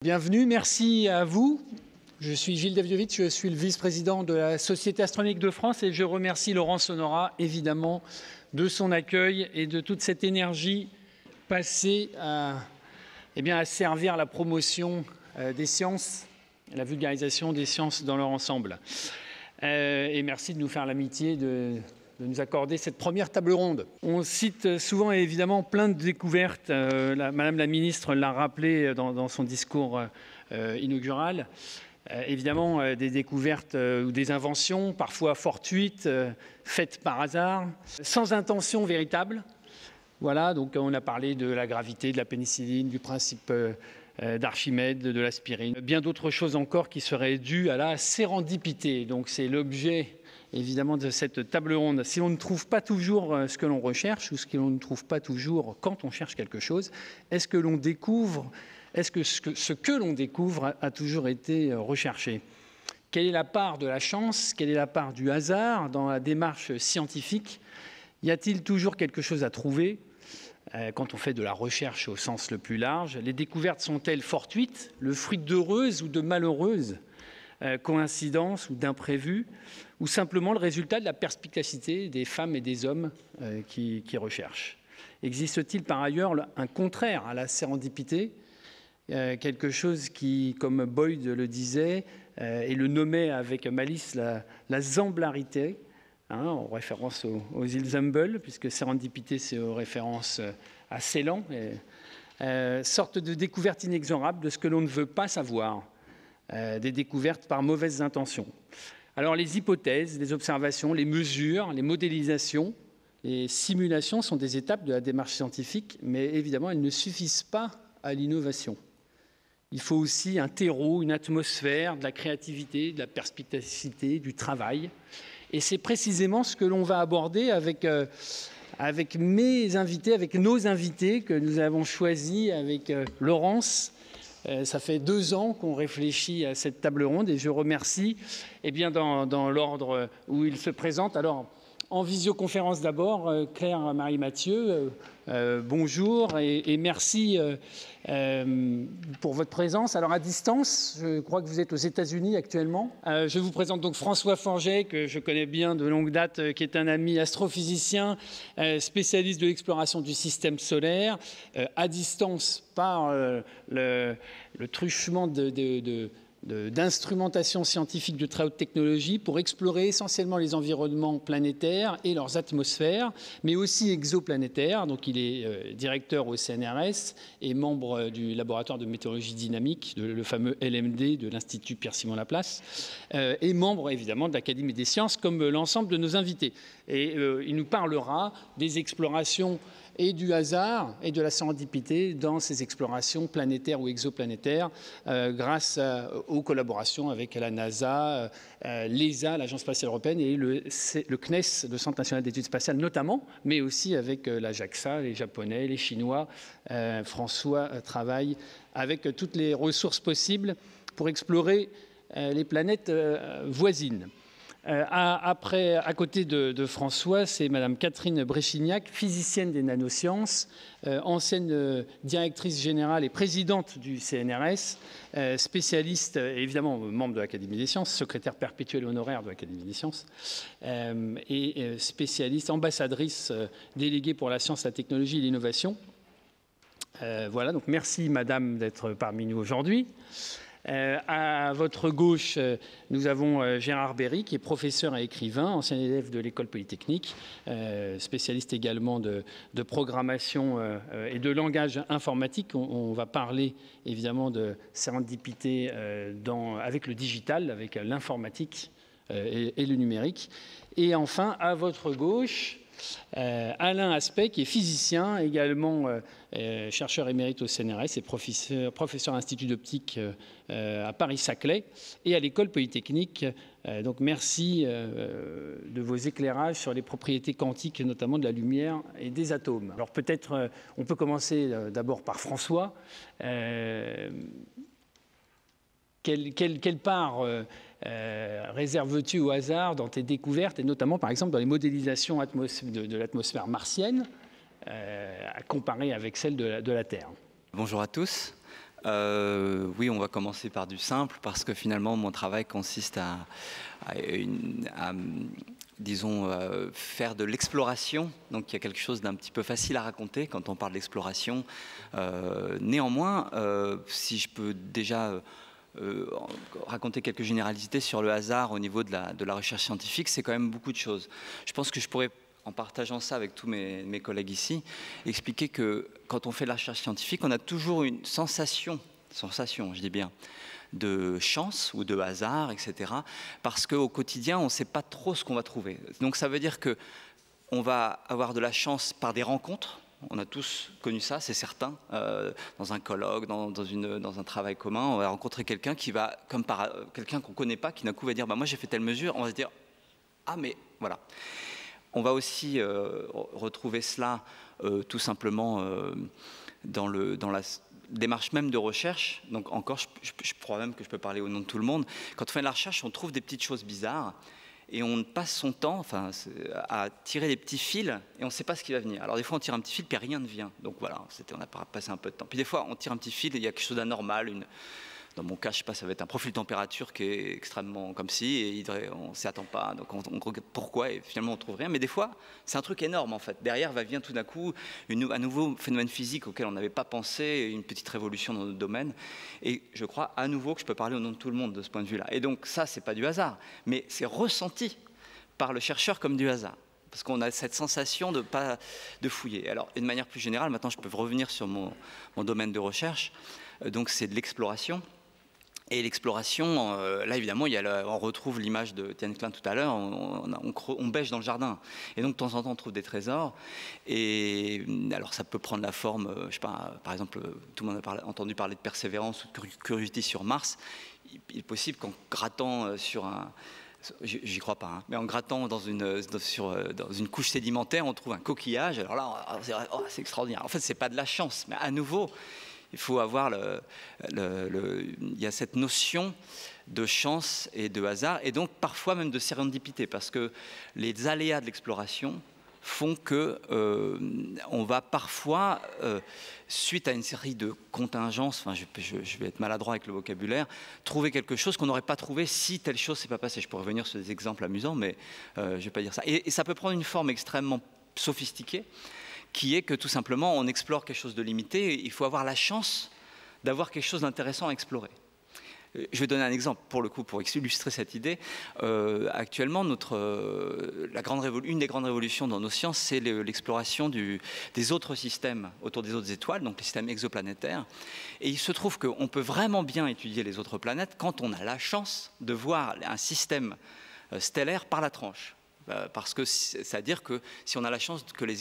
Bienvenue, merci à vous. Je suis Gilles Daviovic, je suis le vice-président de la Société astronomique de France et je remercie Laurence Honorat, évidemment, de son accueil et de toute cette énergie passée à servir la promotion des sciences, la vulgarisation des sciences dans leur ensemble. Et merci de nous faire l'amitié de nous accorder cette première table ronde. On cite souvent évidemment plein de découvertes. Madame la ministre l'a rappelé dans son discours inaugural. Évidemment, des découvertes ou des inventions, parfois fortuites, faites par hasard, sans intention véritable. Voilà, donc on a parlé de la gravité, de la pénicilline, du principe d'Archimède, de l'aspirine. Bien d'autres choses encore qui seraient dues à la sérendipité. Donc c'est l'objet évidemment de cette table ronde. Si on ne trouve pas toujours ce que l'on recherche ou ce que l'on ne trouve pas toujours quand on cherche quelque chose, est-ce que l'on découvre, est-ce que ce que l'on découvre a toujours été recherché? Quelle est la part de la chance? Quelle est la part du hasard dans la démarche scientifique? Y a-t-il toujours quelque chose à trouver quand on fait de la recherche au sens le plus large? Les découvertes sont-elles fortuites, le fruit d'heureuses ou de malheureuses coïncidences ou d'imprévus, ou simplement le résultat de la perspicacité des femmes et des hommes qui recherchent? Existe-t-il par ailleurs un contraire à la sérendipité, quelque chose qui, comme Boyd le disait, et le nommait avec malice la zamblarité, en référence aux îles Humble, puisque sérendipité c'est en référence à Ceylan, sorte de découverte inexorable de ce que l'on ne veut pas savoir, des découvertes par mauvaises intentions. Alors les hypothèses, les observations, les mesures, les modélisations, les simulations sont des étapes de la démarche scientifique, mais évidemment elles ne suffisent pas à l'innovation. Il faut aussi un terreau, une atmosphère, de la créativité, de la perspicacité, du travail. Et c'est précisément ce que l'on va aborder avec mes invités, avec nos invités que nous avons choisis avec Laurence. Ça fait 2 ans qu'on réfléchit à cette table ronde et je remercie dans l'ordre où ils se présentent. Alors, en visioconférence d'abord, Claire-Marie Mathieu, bonjour et merci pour votre présence. Alors à distance, je crois que vous êtes aux États-Unis actuellement. Je vous présente donc François Forget, que je connais bien de longue date, qui est un ami astrophysicien, spécialiste de l'exploration du système solaire, à distance par le truchement d'instrumentation scientifique de très haute technologie pour explorer essentiellement les environnements planétaires et leurs atmosphères, mais aussi exoplanétaires. Donc il est directeur au CNRS et membre du laboratoire de météorologie dynamique, le fameux LMD de l'Institut Pierre-Simon Laplace, et membre évidemment de l'Académie des sciences comme l'ensemble de nos invités. Et il nous parlera des explorations et du hasard et de la sérendipité dans ces explorations planétaires ou exoplanétaires grâce aux collaborations avec la NASA, l'ESA, l'Agence spatiale européenne, et le CNES, le Centre national d'études spatiales notamment, mais aussi avec la JAXA, les Japonais, les Chinois. François travaille avec toutes les ressources possibles pour explorer les planètes voisines. À côté de François, c'est Madame Catherine Bréchignac, physicienne des nanosciences, ancienne directrice générale et présidente du CNRS, spécialiste, évidemment membre de l'Académie des sciences, secrétaire perpétuelle honoraire de l'Académie des sciences, et spécialiste, ambassadrice déléguée pour la science, la technologie et l'innovation. Voilà, donc merci Madame d'être parmi nous aujourd'hui. À votre gauche, nous avons Gérard Berry, qui est professeur et écrivain, ancien élève de l'École polytechnique, spécialiste également de programmation et de langage informatique. On va parler évidemment de sérendipité avec le digital, avec l'informatique et le numérique. Et enfin, à votre gauche, Alain Aspect, qui est physicien, également chercheur émérite au CNRS et professeur à l'Institut d'optique à Paris-Saclay et à l'École polytechnique. Donc merci de vos éclairages sur les propriétés quantiques, notamment de la lumière et des atomes. Alors peut-être on peut commencer d'abord par François. Quelle part réserves-tu au hasard dans tes découvertes, et notamment par exemple dans les modélisations de l'atmosphère martienne, à comparer avec celle de la Terre? Bonjour à tous. Oui, on va commencer par du simple, parce que finalement, mon travail consiste à, disons, faire de l'exploration. Donc il y a quelque chose d'un petit peu facile à raconter quand on parle d'exploration. Néanmoins, si je peux déjà raconter quelques généralités sur le hasard au niveau de la recherche scientifique, c'est quand même beaucoup de choses. Je pense que je pourrais, en partageant ça avec tous mes collègues ici, expliquer que quand on fait de la recherche scientifique, on a toujours une sensation, je dis bien, de chance ou de hasard, etc. Parce qu'au quotidien, on ne sait pas trop ce qu'on va trouver. Donc ça veut dire qu'on va avoir de la chance par des rencontres. On a tous connu ça, c'est certain. Dans un colloque, dans un travail commun, on va rencontrer quelqu'un qui va, comme par quelqu'un qu'on ne connaît pas, qui d'un coup va dire bah, « moi j'ai fait telle mesure », on va se dire « ah mais voilà ». On va aussi retrouver cela tout simplement dans la démarche même de recherche. Donc encore, je crois même que je peux parler au nom de tout le monde. Quand on fait de la recherche, on trouve des petites choses bizarres et on passe son temps à tirer des petits fils et on ne sait pas ce qui va venir. Alors des fois, on tire un petit fil puis rien ne vient. Donc voilà, on a passé un peu de temps. Puis des fois, on tire un petit fil et il y a quelque chose d'anormal, dans mon cas, je sais pas, ça va être un profil de température qui est extrêmement comme ci, et on ne s'y attend pas, donc on regarde pourquoi, et finalement on ne trouve rien. Mais des fois, c'est un truc énorme en fait. Derrière vient tout d'un coup un nouveau phénomène physique auquel on n'avait pas pensé, une petite révolution dans notre domaine. Et je crois à nouveau que je peux parler au nom de tout le monde de ce point de vue-là. Et donc ça, c'est pas du hasard, mais c'est ressenti par le chercheur comme du hasard. Parce qu'on a cette sensation de fouiller. Alors, d'une manière plus générale, maintenant je peux revenir sur mon domaine de recherche. Donc c'est de l'exploration. Et l'exploration, là évidemment, on retrouve l'image de Étienne Klein tout à l'heure, on bêche dans le jardin. Et donc de temps en temps, on trouve des trésors. Et alors ça peut prendre la forme, je sais pas, par exemple, tout le monde a entendu parler de Persévérance ou de Curiosity sur Mars. Il est possible qu'en grattant sur un... J'y crois pas, hein, mais en grattant dans une couche sédimentaire, on trouve un coquillage. Alors là, c'est extraordinaire. En fait, c'est pas de la chance, mais à nouveau... Il faut avoir il y a cette notion de chance et de hasard, et donc parfois même de sérendipité, parce que les aléas de l'exploration font que on va parfois, suite à une série de contingences, enfin je vais être maladroit avec le vocabulaire, trouver quelque chose qu'on n'aurait pas trouvé si telle chose s'est pas passée. Je pourrais revenir sur des exemples amusants, mais je ne vais pas dire ça. Et ça peut prendre une forme extrêmement sophistiquée, qui est que tout simplement on explore quelque chose de limité, et il faut avoir la chance d'avoir quelque chose d'intéressant à explorer. Je vais donner un exemple pour le coup pour illustrer cette idée. Actuellement, une des grandes révolutions dans nos sciences, c'est l'exploration des autres systèmes autour des autres étoiles, donc les systèmes exoplanétaires. Et il se trouve qu'on peut vraiment bien étudier les autres planètes quand on a la chance de voir un système stellaire par la tranche. Parce que c'est-à-dire que si on a la chance que les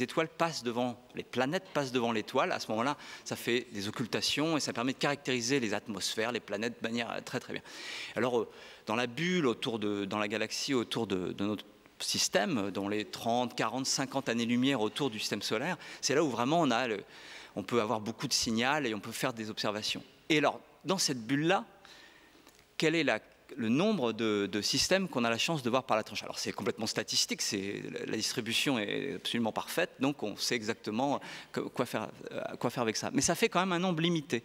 planètes passent devant l'étoile, à ce moment-là, ça fait des occultations et ça permet de caractériser les atmosphères, les planètes de manière très très bien. Alors, dans la bulle, dans la galaxie autour de notre système, dans les 30, 40, 50 années-lumière autour du système solaire, c'est là où vraiment on peut avoir beaucoup de signal et on peut faire des observations. Et alors, dans cette bulle-là, quelle est le nombre de systèmes qu'on a la chance de voir par la tranche? Alors c'est complètement statistique, la distribution est absolument parfaite, donc on sait exactement quoi faire avec ça. Mais ça fait quand même un nombre limité.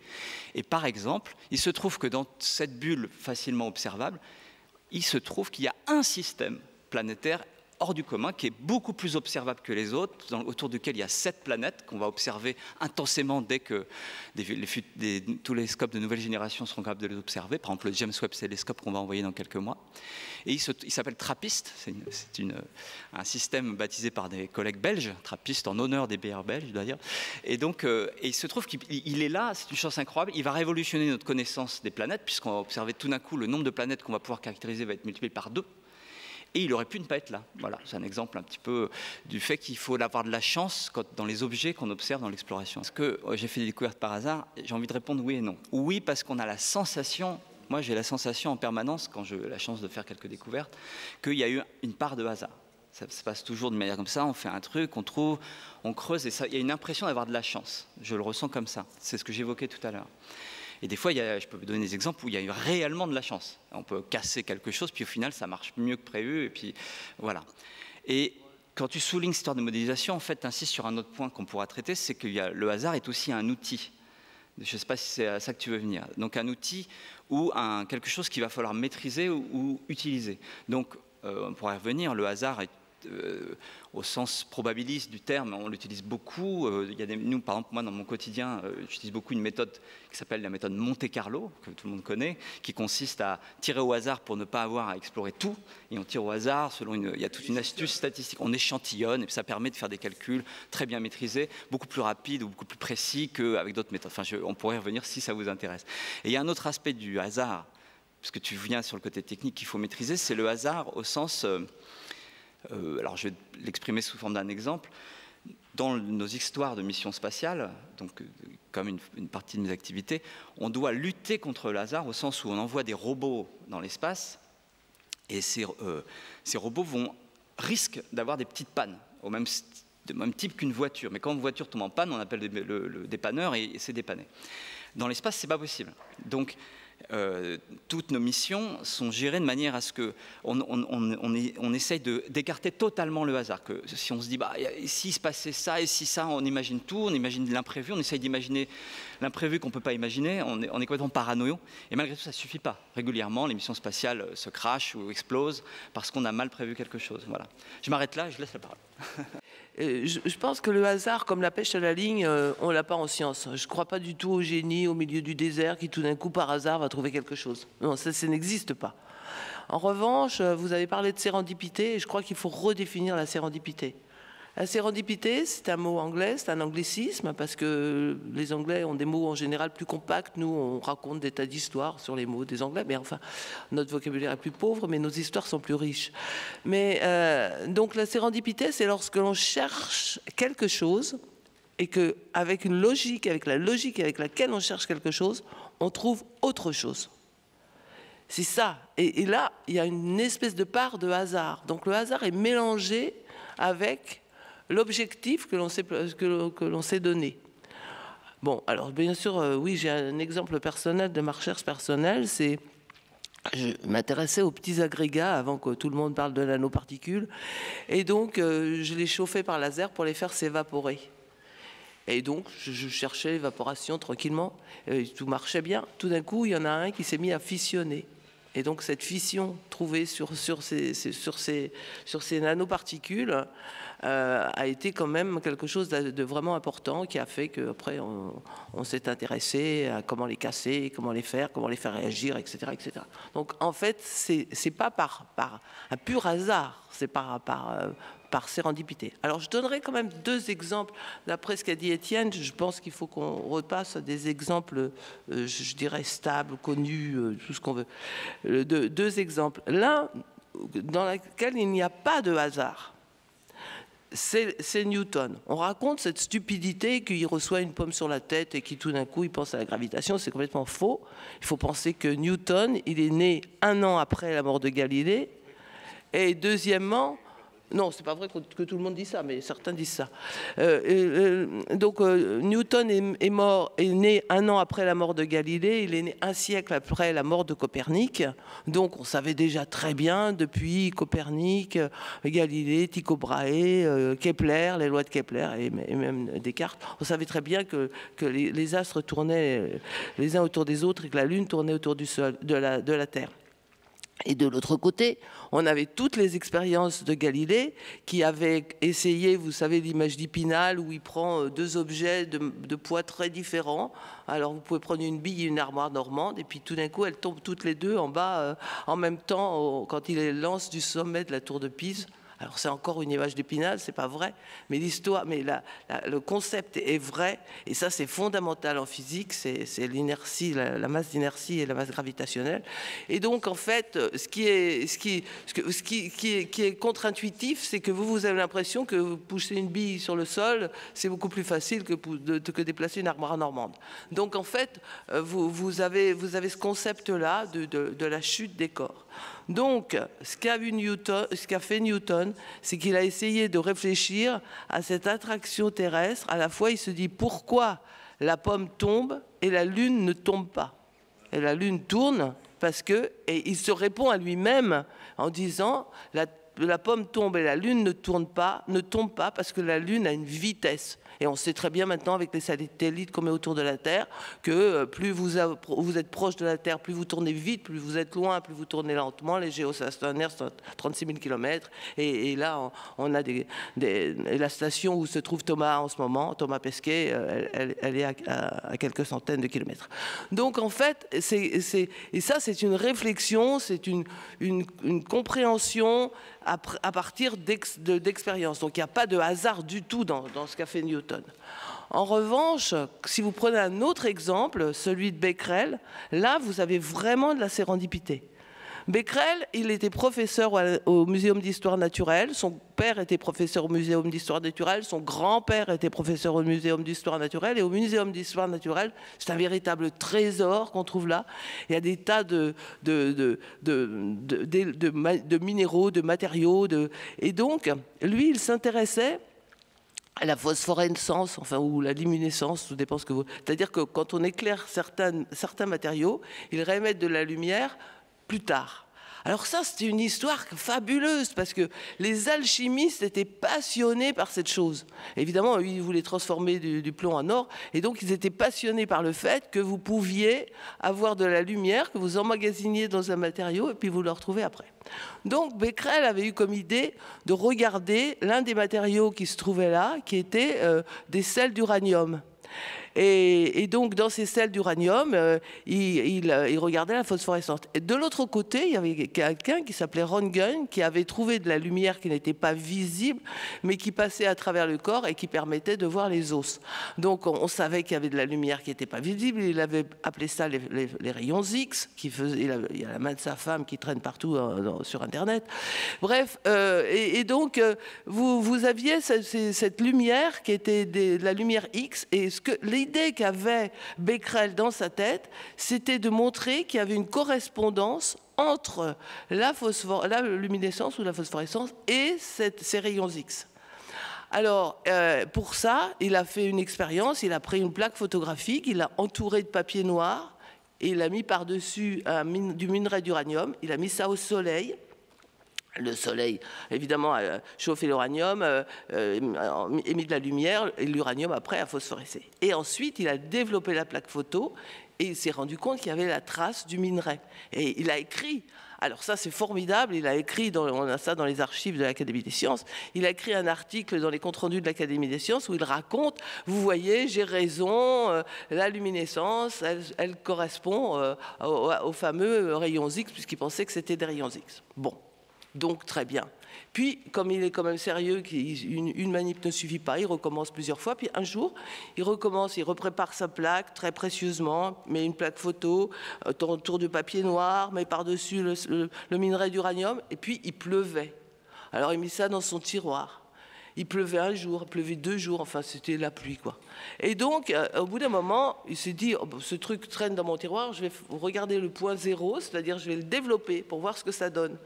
Et par exemple, il se trouve que dans cette bulle facilement observable, il se trouve qu'il y a un système planétaire hors du commun, qui est beaucoup plus observable que les autres, autour duquel il y a 7 planètes qu'on va observer intensément dès que tous les scopes de nouvelle génération seront capables de les observer. Par exemple, le James Webb Telescope qu'on va envoyer dans quelques mois. Et il s'appelle TRAPPIST, c'est un système baptisé par des collègues belges, TRAPPIST en honneur des BR belges d'ailleurs. Et donc, il se trouve qu'il est là, c'est une chance incroyable, il va révolutionner notre connaissance des planètes, puisqu'on va observer tout d'un coup le nombre de planètes qu'on va pouvoir caractériser va être multiplié par 2. Et il aurait pu ne pas être là. Voilà, c'est un exemple un petit peu du fait qu'il faut avoir de la chance dans les objets qu'on observe dans l'exploration. Est-ce que j'ai fait des découvertes par hasard? J'ai envie de répondre oui et non. Oui, parce qu'on a la sensation, moi j'ai la sensation en permanence, quand j'ai la chance de faire quelques découvertes, qu'il y a eu une part de hasard. Ça se passe toujours de manière comme ça, on fait un truc, on trouve, on creuse, et il y a une impression d'avoir de la chance. Je le ressens comme ça, c'est ce que j'évoquais tout à l'heure. Et des fois, je peux vous donner des exemples où il y a eu réellement de la chance. On peut casser quelque chose, puis au final, ça marche mieux que prévu, et puis voilà. Et quand tu soulignes cette histoire de modélisation, en fait, tu insistes sur un autre point qu'on pourra traiter, c'est que le hasard est aussi un outil. Je ne sais pas si c'est à ça que tu veux venir. Donc un outil ou quelque chose qu'il va falloir maîtriser ou utiliser. Donc on pourrait revenir, le hasard est au sens probabiliste du terme, on l'utilise beaucoup. Nous, par exemple, moi, dans mon quotidien, j'utilise beaucoup une méthode qui s'appelle la méthode Monte Carlo, que tout le monde connaît, qui consiste à tirer au hasard pour ne pas avoir à explorer tout. Et on tire au hasard selon il y a toute une astuce statistique. On échantillonne et ça permet de faire des calculs très bien maîtrisés, beaucoup plus rapides ou beaucoup plus précis qu'avec d'autres méthodes. Enfin, on pourrait y revenir si ça vous intéresse. Et il y a un autre aspect du hasard, puisque tu viens sur le côté technique qu'il faut maîtriser, c'est le hasard au sens... alors je vais l'exprimer sous forme d'un exemple. Dans nos histoires de missions spatiales, donc comme une partie de mes activités, on doit lutter contre le hasard au sens où on envoie des robots dans l'espace et ces robots risquent d'avoir des petites pannes, de même type qu'une voiture. Mais quand une voiture tombe en panne, on appelle le dépanneur et c'est dépanné. Dans l'espace, ce n'est pas possible. Donc, toutes nos missions sont gérées de manière à ce qu'on essaye d'écarter totalement le hasard. Que si on se dit, s'il se passait ça et si ça, on imagine tout, on imagine l'imprévu, on essaye d'imaginer l'imprévu qu'on ne peut pas imaginer, on est complètement paranoïa. Et malgré tout, ça ne suffit pas. Régulièrement, les missions spatiales se crashent ou explosent parce qu'on a mal prévu quelque chose. Voilà. Je m'arrête là et je laisse la parole. Je pense que le hasard, comme la pêche à la ligne, on ne l'a pas en science. Je ne crois pas du tout au génie au milieu du désert qui tout d'un coup, par hasard, va trouver quelque chose. Non, ça n'existe pas. En revanche, vous avez parlé de sérendipité et je crois qu'il faut redéfinir la sérendipité. La sérendipité, c'est un mot anglais, c'est un anglicisme, parce que les Anglais ont des mots en général plus compacts. Nous, on raconte des tas d'histoires sur les mots des Anglais, mais enfin, notre vocabulaire est plus pauvre, mais nos histoires sont plus riches. Mais donc la sérendipité, c'est lorsque l'on cherche quelque chose et qu'avec une logique, avec la logique avec laquelle on cherche quelque chose, on trouve autre chose. C'est ça. Et là, il y a une espèce de part de hasard. Donc le hasard est mélangé avec l'objectif que l'on s'est donné. Bon, alors bien sûr, oui, j'ai un exemple personnel de ma recherche personnelle, c'est je m'intéressais aux petits agrégats avant que tout le monde parle de nanoparticules, et donc je les chauffais par laser pour les faire s'évaporer. Et donc, je cherchais l'évaporation tranquillement, tout marchait bien. Tout d'un coup, il y en a un qui s'est mis à fissionner. Et donc, cette fission trouvée sur ces nanoparticules a été quand même quelque chose de vraiment important qui a fait qu'après, on s'est intéressé à comment les casser, comment les faire réagir, etc. etc. Donc, en fait, c'est pas par un pur hasard, c'est par sérendipité. Alors, je donnerai quand même deux exemples. D'après ce qu'a dit Étienne, je pense qu'il faut qu'on repasse à des exemples, je dirais, stables, connus, tout ce qu'on veut. Deux exemples. L'un, dans lequel il n'y a pas de hasard, c'est Newton. On raconte cette stupidité qu'il reçoit une pomme sur la tête et qui tout d'un coup il pense à la gravitation. C'est complètement faux. Il faut penser que Newton, il est né 1 an après la mort de Galilée. Et deuxièmement, non, c'est pas vrai que tout le monde dit ça, mais certains disent ça. Donc Newton est né 1 an après la mort de Galilée, il est né 1 siècle après la mort de Copernic. Donc on savait déjà très bien depuis Copernic, Galilée, Tycho Brahe, Kepler, les lois de Kepler et même Descartes. On savait très bien que les astres tournaient les uns autour des autres et que la Lune tournait autour du sol, de la Terre. Et de l'autre côté, on avait toutes les expériences de Galilée qui avaient essayé, vous savez, l'image d'Épinal où il prend 2 objets de poids très différents. Alors vous pouvez prendre une bille et une armoire normande et puis tout d'un coup elles tombent toutes les deux en bas en même temps quand il les lance du sommet de la tour de Pise. Alors c'est encore une image d'Épinal, c'est pas vrai, mais l'histoire, le concept est vrai, et ça c'est fondamental en physique, c'est l'inertie, la masse d'inertie et la masse gravitationnelle. Et donc en fait, ce qui est contre-intuitif, c'est que vous avez l'impression que pousser une bille sur le sol, c'est beaucoup plus facile que déplacer une armoire normande. Donc en fait, vous avez ce concept-là de la chute des corps. Donc, ce qu'a fait Newton, c'est qu'il a essayé de réfléchir à cette attraction terrestre. À la fois, il se dit pourquoi la pomme tombe et la Lune ne tombe pas. Et la Lune tourne et il se répond à lui-même en disant la pomme tombe et la Lune ne tombe pas parce que la Lune a une vitesse. Et on sait très bien maintenant avec les satellites qu'on met autour de la Terre que plus vous êtes proche de la Terre, plus vous tournez vite, plus vous êtes loin, plus vous tournez lentement. Les géostationnaires sont à 36 000 km. Et là, on a la station où se trouve Thomas en ce moment, Thomas Pesquet, elle est à quelques centaines de kilomètres. Donc en fait, et ça c'est une réflexion, c'est une compréhension à partir d'expérience. Donc il n'y a pas de hasard du tout dans ce qu'a fait Newton. En revanche, si vous prenez un autre exemple, celui de Becquerel, là vous avez vraiment de la sérendipité. Becquerel, il était professeur au Muséum d'histoire naturelle, son père était professeur au Muséum d'histoire naturelle, son grand-père était professeur au Muséum d'histoire naturelle, et au Muséum d'histoire naturelle, c'est un véritable trésor qu'on trouve là. Il y a des tas de minéraux, de matériaux, et donc, lui, il s'intéressait à la phosphorescence, enfin, ou la luminescence, tout dépend ce que vous... C'est-à-dire que quand on éclaire certains matériaux, ils réémettent de la lumière plus tard. Alors ça, c'était une histoire fabuleuse, parce que les alchimistes étaient passionnés par cette chose. Évidemment, ils voulaient transformer du plomb en or, et donc ils étaient passionnés par le fait que vous pouviez avoir de la lumière, que vous emmagasiniez dans un matériau, et puis vous le retrouvez après. Donc Becquerel avait eu comme idée de regarder l'un des matériaux qui se trouvait là, qui était des sels d'uranium. Et donc, dans ces sels d'uranium, il regardait la phosphorescence. Et de l'autre côté, il y avait quelqu'un qui s'appelait Röntgen, qui avait trouvé de la lumière qui n'était pas visible, mais qui passait à travers le corps et qui permettait de voir les os. Donc, on savait qu'il y avait de la lumière qui n'était pas visible. Il avait appelé ça les rayons X. Il y a la main de sa femme qui traîne partout sur Internet. Bref, et donc, vous aviez cette lumière qui était de la lumière X. Et l'idée qu'avait Becquerel dans sa tête, c'était de montrer qu'il y avait une correspondance entre la luminescence ou la phosphorescence et ces rayons X. Alors, pour ça, il a fait une expérience, il a pris une plaque photographique, il l'a entourée de papier noir, et il a mis par-dessus du minerai d'uranium, il a mis ça au soleil. Le soleil, évidemment, a chauffé l'uranium, émis de la lumière, et l'uranium, après, a phosphoréscé. Et ensuite, il a développé la plaque photo, et il s'est rendu compte qu'il y avait la trace du minerai. Et il a écrit, alors ça, c'est formidable, il a écrit, on a ça dans les archives de l'Académie des sciences, il a écrit un article dans les comptes rendus de l'Académie des sciences où il raconte, vous voyez, j'ai raison, la luminescence, elle correspond aux fameux rayons X, puisqu'il pensait que c'était des rayons X. Bon. Donc, très bien. Puis, comme il est quand même sérieux, une manip ne suffit pas, il recommence plusieurs fois. Puis, un jour, il recommence, il reprépare sa plaque très précieusement, met une plaque photo, autour de papier noir, met par-dessus le minerai d'uranium, et puis il pleuvait. Alors, il mit ça dans son tiroir. Il pleuvait un jour, il pleuvait 2 jours, enfin, c'était la pluie, quoi. Et donc, au bout d'un moment, il s'est dit, oh, ce truc traîne dans mon tiroir, je vais regarder le point zéro, c'est-à-dire je vais le développer pour voir ce que ça donne.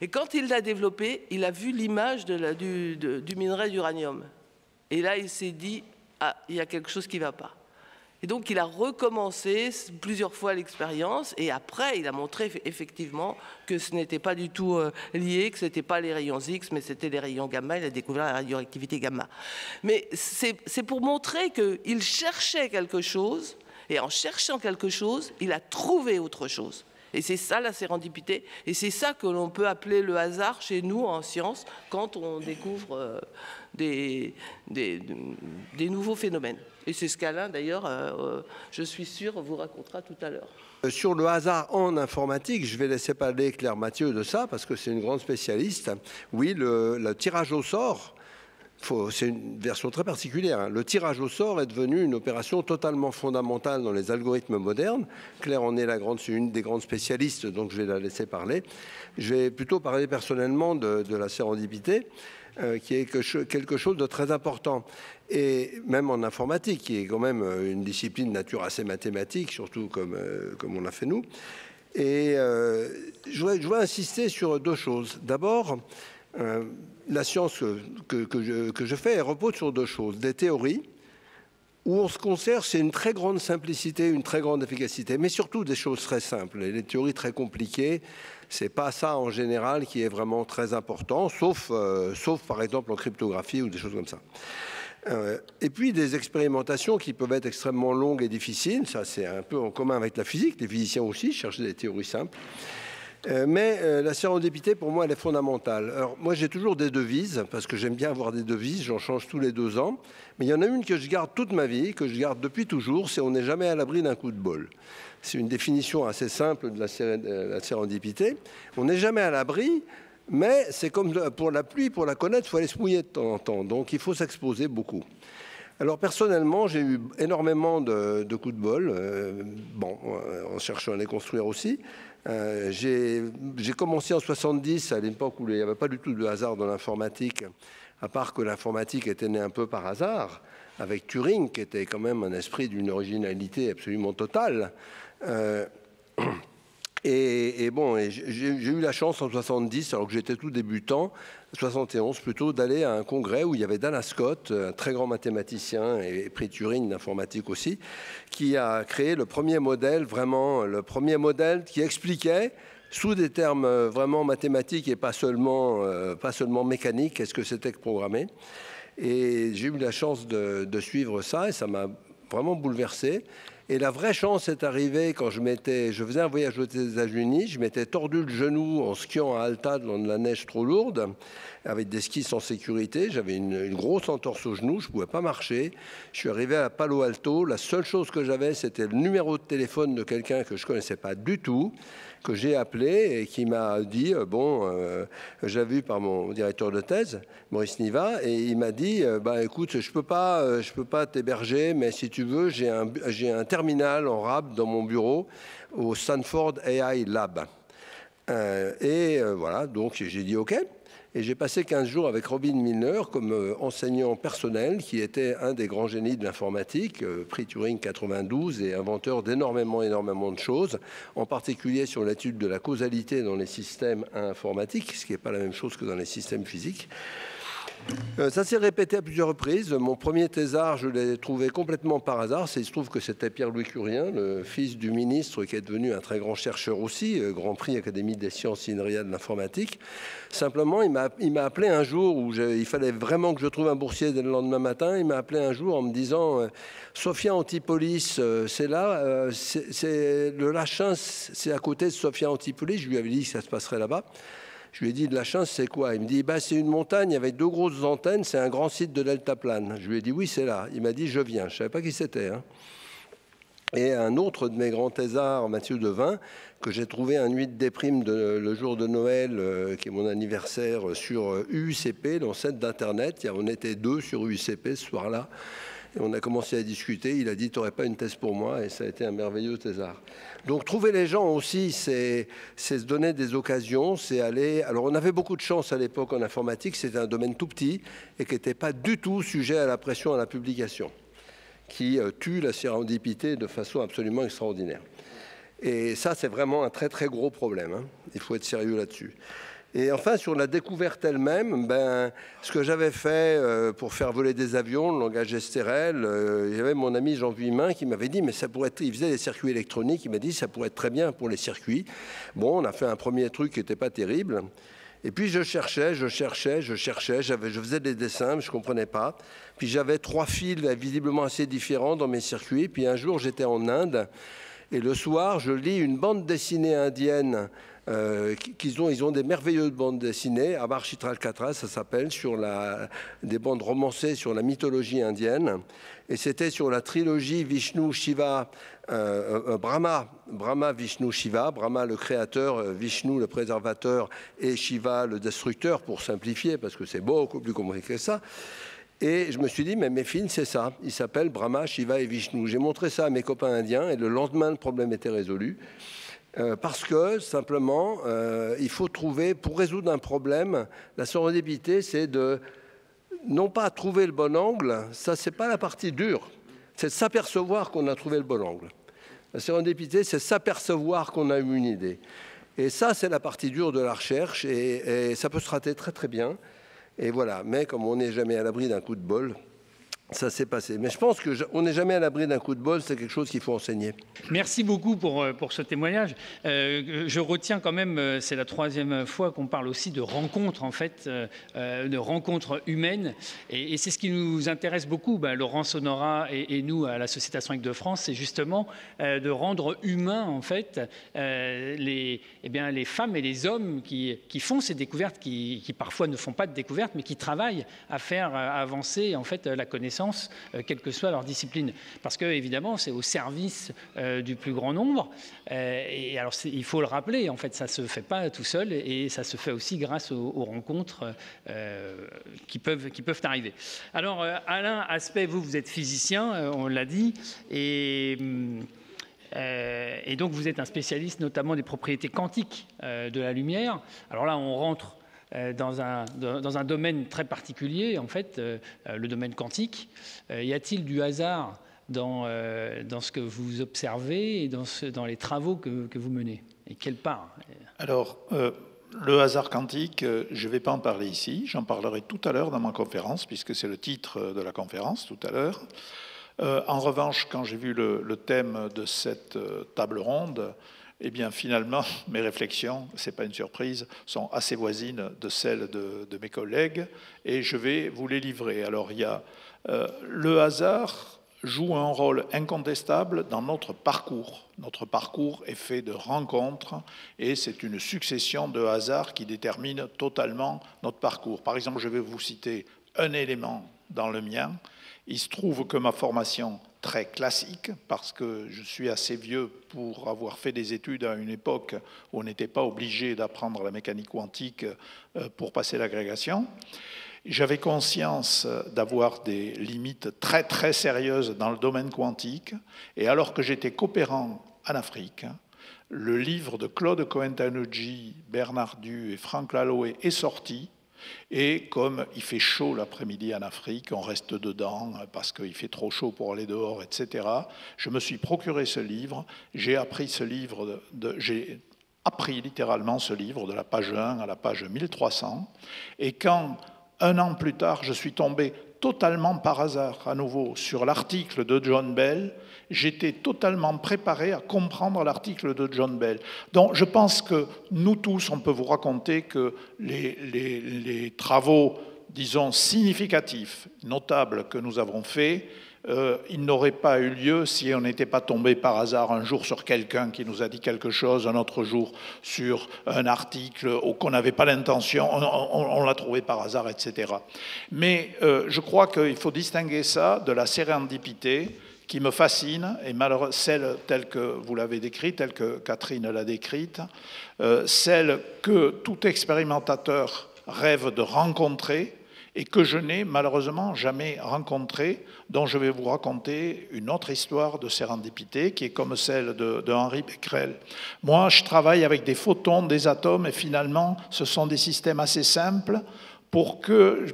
Et quand il l'a développé, il a vu l'image du minerai d'uranium. Et là, il s'est dit, ah, il y a quelque chose qui ne va pas. Et donc, il a recommencé plusieurs fois l'expérience. Et après, il a montré effectivement que ce n'était pas du tout lié, que ce n'était pas les rayons X, mais c'était les rayons gamma. Il a découvert la radioactivité gamma. Mais c'est pour montrer qu'il cherchait quelque chose. Et en cherchant quelque chose, il a trouvé autre chose. Et c'est ça la sérendipité, et c'est ça que l'on peut appeler le hasard chez nous en sciences quand on découvre des nouveaux phénomènes. Et c'est ce qu'Alain, d'ailleurs, je suis sûr, vous racontera tout à l'heure. Sur le hasard en informatique, je vais laisser parler Claire Mathieu de ça, parce que c'est une grande spécialiste. Oui, le tirage au sort, c'est une version très particulière. Le tirage au sort est devenu une opération totalement fondamentale dans les algorithmes modernes. Claire en est une des grandes spécialistes, donc je vais la laisser parler. Je vais plutôt parler personnellement de la sérendipité, qui est quelque chose de très important. Et même en informatique, qui est quand même une discipline de nature assez mathématique, surtout comme on l'a fait nous. Et je voudrais insister sur 2 choses. D'abord, la science que je fais, elle repose sur 2 choses. Des théories, où on se conserve, c'est une très grande simplicité, une très grande efficacité, mais surtout des choses très simples. Et les théories très compliquées, c'est pas ça en général qui est vraiment très important, sauf par exemple en cryptographie ou des choses comme ça. Et puis des expérimentations qui peuvent être extrêmement longues et difficiles, ça c'est un peu en commun avec la physique, les physiciens aussi cherchent des théories simples. Mais la sérendipité, pour moi, elle est fondamentale. Alors, moi, j'ai toujours des devises, parce que j'aime bien avoir des devises, j'en change tous les 2 ans. Mais il y en a une que je garde toute ma vie, que je garde depuis toujours, c'est « on n'est jamais à l'abri d'un coup de bol ». C'est une définition assez simple de la sérendipité. On n'est jamais à l'abri, mais c'est comme pour la pluie, pour la connaître, il faut aller se mouiller de temps en temps. Donc, il faut s'exposer beaucoup. Alors personnellement, j'ai eu énormément de coups de bol, en cherchant à les construire aussi. J'ai commencé en 70, à l'époque où il n'y avait pas du tout de hasard dans l'informatique, à part que l'informatique était née un peu par hasard, avec Turing, qui était quand même un esprit d'une originalité absolument totale. J'ai eu la chance en 70, alors que j'étais tout débutant, 71 plutôt, d'aller à un congrès où il y avait Dallas Scott, un très grand mathématicien et prix Turing d'informatique aussi, qui a créé le premier modèle, vraiment le premier modèle qui expliquait sous des termes vraiment mathématiques et pas seulement mécaniques, qu'est-ce que c'était que programmer. Et j'ai eu la chance de suivre ça et ça m'a vraiment bouleversé. Et la vraie chance est arrivée quand je faisais un voyage aux États-Unis, je m'étais tordu le genou en skiant à Alta dans de la neige trop lourde, avec des skis sans sécurité. J'avais une grosse entorse au genou, je ne pouvais pas marcher. Je suis arrivé à Palo Alto. La seule chose que j'avais, c'était le numéro de téléphone de quelqu'un que je ne connaissais pas du tout, que j'ai appelé et qui m'a dit, j'avais vu par mon directeur de thèse, Maurice Niva, et il m'a dit, écoute, je peux pas t'héberger, mais si tu veux, j'ai un terminal en RAB dans mon bureau au Stanford AI Lab. Voilà, donc j'ai dit OK. Et j'ai passé 15 jours avec Robin Milner comme enseignant personnel, qui était un des grands génies de l'informatique, prix Turing 92 et inventeur d'énormément de choses, en particulier sur l'étude de la causalité dans les systèmes informatiques, ce qui n'est pas la même chose que dans les systèmes physiques. Ça s'est répété à plusieurs reprises. Mon premier thésard, je l'ai trouvé complètement par hasard. Il se trouve que c'était Pierre-Louis Curien, le fils du ministre, qui est devenu un très grand chercheur aussi, Grand Prix Académie des sciences INRIA de l'informatique. Simplement, il m'a appelé un jour où il fallait vraiment que je trouve un boursier dès le lendemain matin. Il m'a appelé un jour en me disant Sophia Antipolis, c'est là, le Lachin, c'est à côté de Sophia Antipolis. Je lui avais dit que ça se passerait là-bas. Je lui ai dit, de la Lachin, c'est quoi? Il me dit, c'est une montagne avec 2 grosses antennes, c'est un grand site de deltaplane. Je lui ai dit, oui, c'est là. Il m'a dit, je viens. Je ne savais pas qui c'était. Hein. Et un autre de mes grands thésards, Mathieu Devin, que j'ai trouvé un nuit de déprime le jour de Noël, qui est mon anniversaire, sur UUCP, dans le site d'Internet. On était 2 sur UUCP ce soir-là. Et on a commencé à discuter. Il a dit, tu n'aurais pas une thèse pour moi? Et ça a été un merveilleux thésard. Donc, trouver les gens aussi, c'est se donner des occasions, c'est aller... Alors, on avait beaucoup de chance à l'époque en informatique. C'était un domaine tout petit et qui n'était pas du tout sujet à la pression à la publication, qui tue la sérendipité de façon absolument extraordinaire. Et ça, c'est vraiment un très, très gros problème. Hein. Il faut être sérieux là-dessus. Et enfin, sur la découverte elle-même, ce que j'avais fait pour faire voler des avions, le langage STRL, il y avait mon ami Jean Vuillemin qui m'avait dit, mais ça pourrait être, il faisait des circuits électroniques, il m'a dit, ça pourrait être très bien pour les circuits. Bon, on a fait un premier truc qui n'était pas terrible. Et puis je cherchais, je faisais des dessins, mais je ne comprenais pas. Puis j'avais 3 fils visiblement assez différents dans mes circuits. Puis un jour, j'étais en Inde, et le soir, je lis une bande dessinée indienne. Ils ont des merveilleuses bandes dessinées, Amar Chitral Katra, ça s'appelle, des bandes romancées sur la mythologie indienne. Et c'était sur la trilogie Vishnu, Shiva, Brahma, Vishnu, Shiva, Brahma le créateur, Vishnu le préservateur et Shiva le destructeur, pour simplifier, parce que c'est beaucoup plus compliqué que ça. Et je me suis dit, mais mes films, c'est ça. Ils s'appellent Brahma, Shiva et Vishnu. J'ai montré ça à mes copains indiens et le lendemain, le problème était résolu. Parce que, simplement, il faut trouver, pour résoudre un problème, la sérendipité, c'est de, non pas trouver le bon angle, ça, c'est pas la partie dure, c'est de s'apercevoir qu'on a trouvé le bon angle. La sérendipité, c'est s'apercevoir qu'on a eu une idée. Et ça, c'est la partie dure de la recherche, et ça peut se rater très, très bien. Et voilà, mais comme on n'est jamais à l'abri d'un coup de bol, ça s'est passé. Mais je pense qu'on n'est jamais à l'abri d'un coup de bol, c'est quelque chose qu'il faut enseigner. Merci beaucoup pour ce témoignage. Je retiens quand même, c'est la 3e fois qu'on parle aussi de rencontres, en fait, de rencontres humaines. Et c'est ce qui nous intéresse beaucoup, Laurence Honorat et nous, à la Société astronomique de France, c'est justement de rendre humains, en fait, les femmes et les hommes qui font ces découvertes, qui parfois ne font pas de découvertes, mais qui travaillent à faire avancer, en fait, la connaissance, quelle que soit leur discipline. Parce que, évidemment, c'est au service du plus grand nombre. Et alors, il faut le rappeler, en fait, ça ne se fait pas tout seul et ça se fait aussi grâce aux rencontres qui peuvent arriver. Alors, Alain Aspect, vous êtes physicien, on l'a dit, et donc, vous êtes un spécialiste notamment des propriétés quantiques de la lumière. Alors là, on rentre dans un domaine très particulier, en fait, le domaine quantique. Y a-t-il du hasard dans ce que vous observez et dans les travaux que vous menez? Et quelle part? Alors, le hasard quantique, je ne vais pas en parler ici. J'en parlerai tout à l'heure dans ma conférence, puisque c'est le titre de la conférence, tout à l'heure. En revanche, quand j'ai vu le thème de cette table ronde, eh bien, finalement, mes réflexions, ce n'est pas une surprise, sont assez voisines de celles de mes collègues, et je vais vous les livrer. Alors, il y a le hasard joue un rôle incontestable dans notre parcours. Notre parcours est fait de rencontres, et c'est une succession de hasards qui détermine totalement notre parcours. Par exemple, je vais vous citer un élément dans le mien. Il se trouve que ma formation très classique, parce que je suis assez vieux pour avoir fait des études à une époque où on n'était pas obligé d'apprendre la mécanique quantique pour passer l'agrégation. J'avais conscience d'avoir des limites très très sérieuses dans le domaine quantique, et alors que j'étais coopérant en Afrique, le livre de Claude Cohen-Tannoudji, Bernard Du et Franck Laloé est sorti. Et comme il fait chaud l'après-midi en Afrique, on reste dedans parce qu'il fait trop chaud pour aller dehors, etc. Je me suis procuré ce livre, j'ai appris ce livre, j'ai appris littéralement ce livre de la page 1 à la page 1300. Et quand, un an plus tard, je suis tombé totalement par hasard à nouveau sur l'article de John Bell, j'étais totalement préparé à comprendre l'article de John Bell. Donc je pense que nous tous, on peut vous raconter que les travaux, disons, significatifs, notables que nous avons faits, ils n'auraient pas eu lieu si on n'était pas tombé par hasard un jour sur quelqu'un qui nous a dit quelque chose, un autre jour sur un article qu'on n'avait pas l'intention, on l'a trouvé par hasard, etc. Mais je crois qu'il faut distinguer ça de la sérendipité qui me fascine, et celle telle que vous l'avez décrite, telle que Catherine l'a décrite, celle que tout expérimentateur rêve de rencontrer, et que je n'ai malheureusement jamais rencontré, dont je vais vous raconter une autre histoire de sérendipité qui est comme celle de Henri Becquerel. Moi, je travaille avec des photons, des atomes, et finalement, ce sont des systèmes assez simples pour que,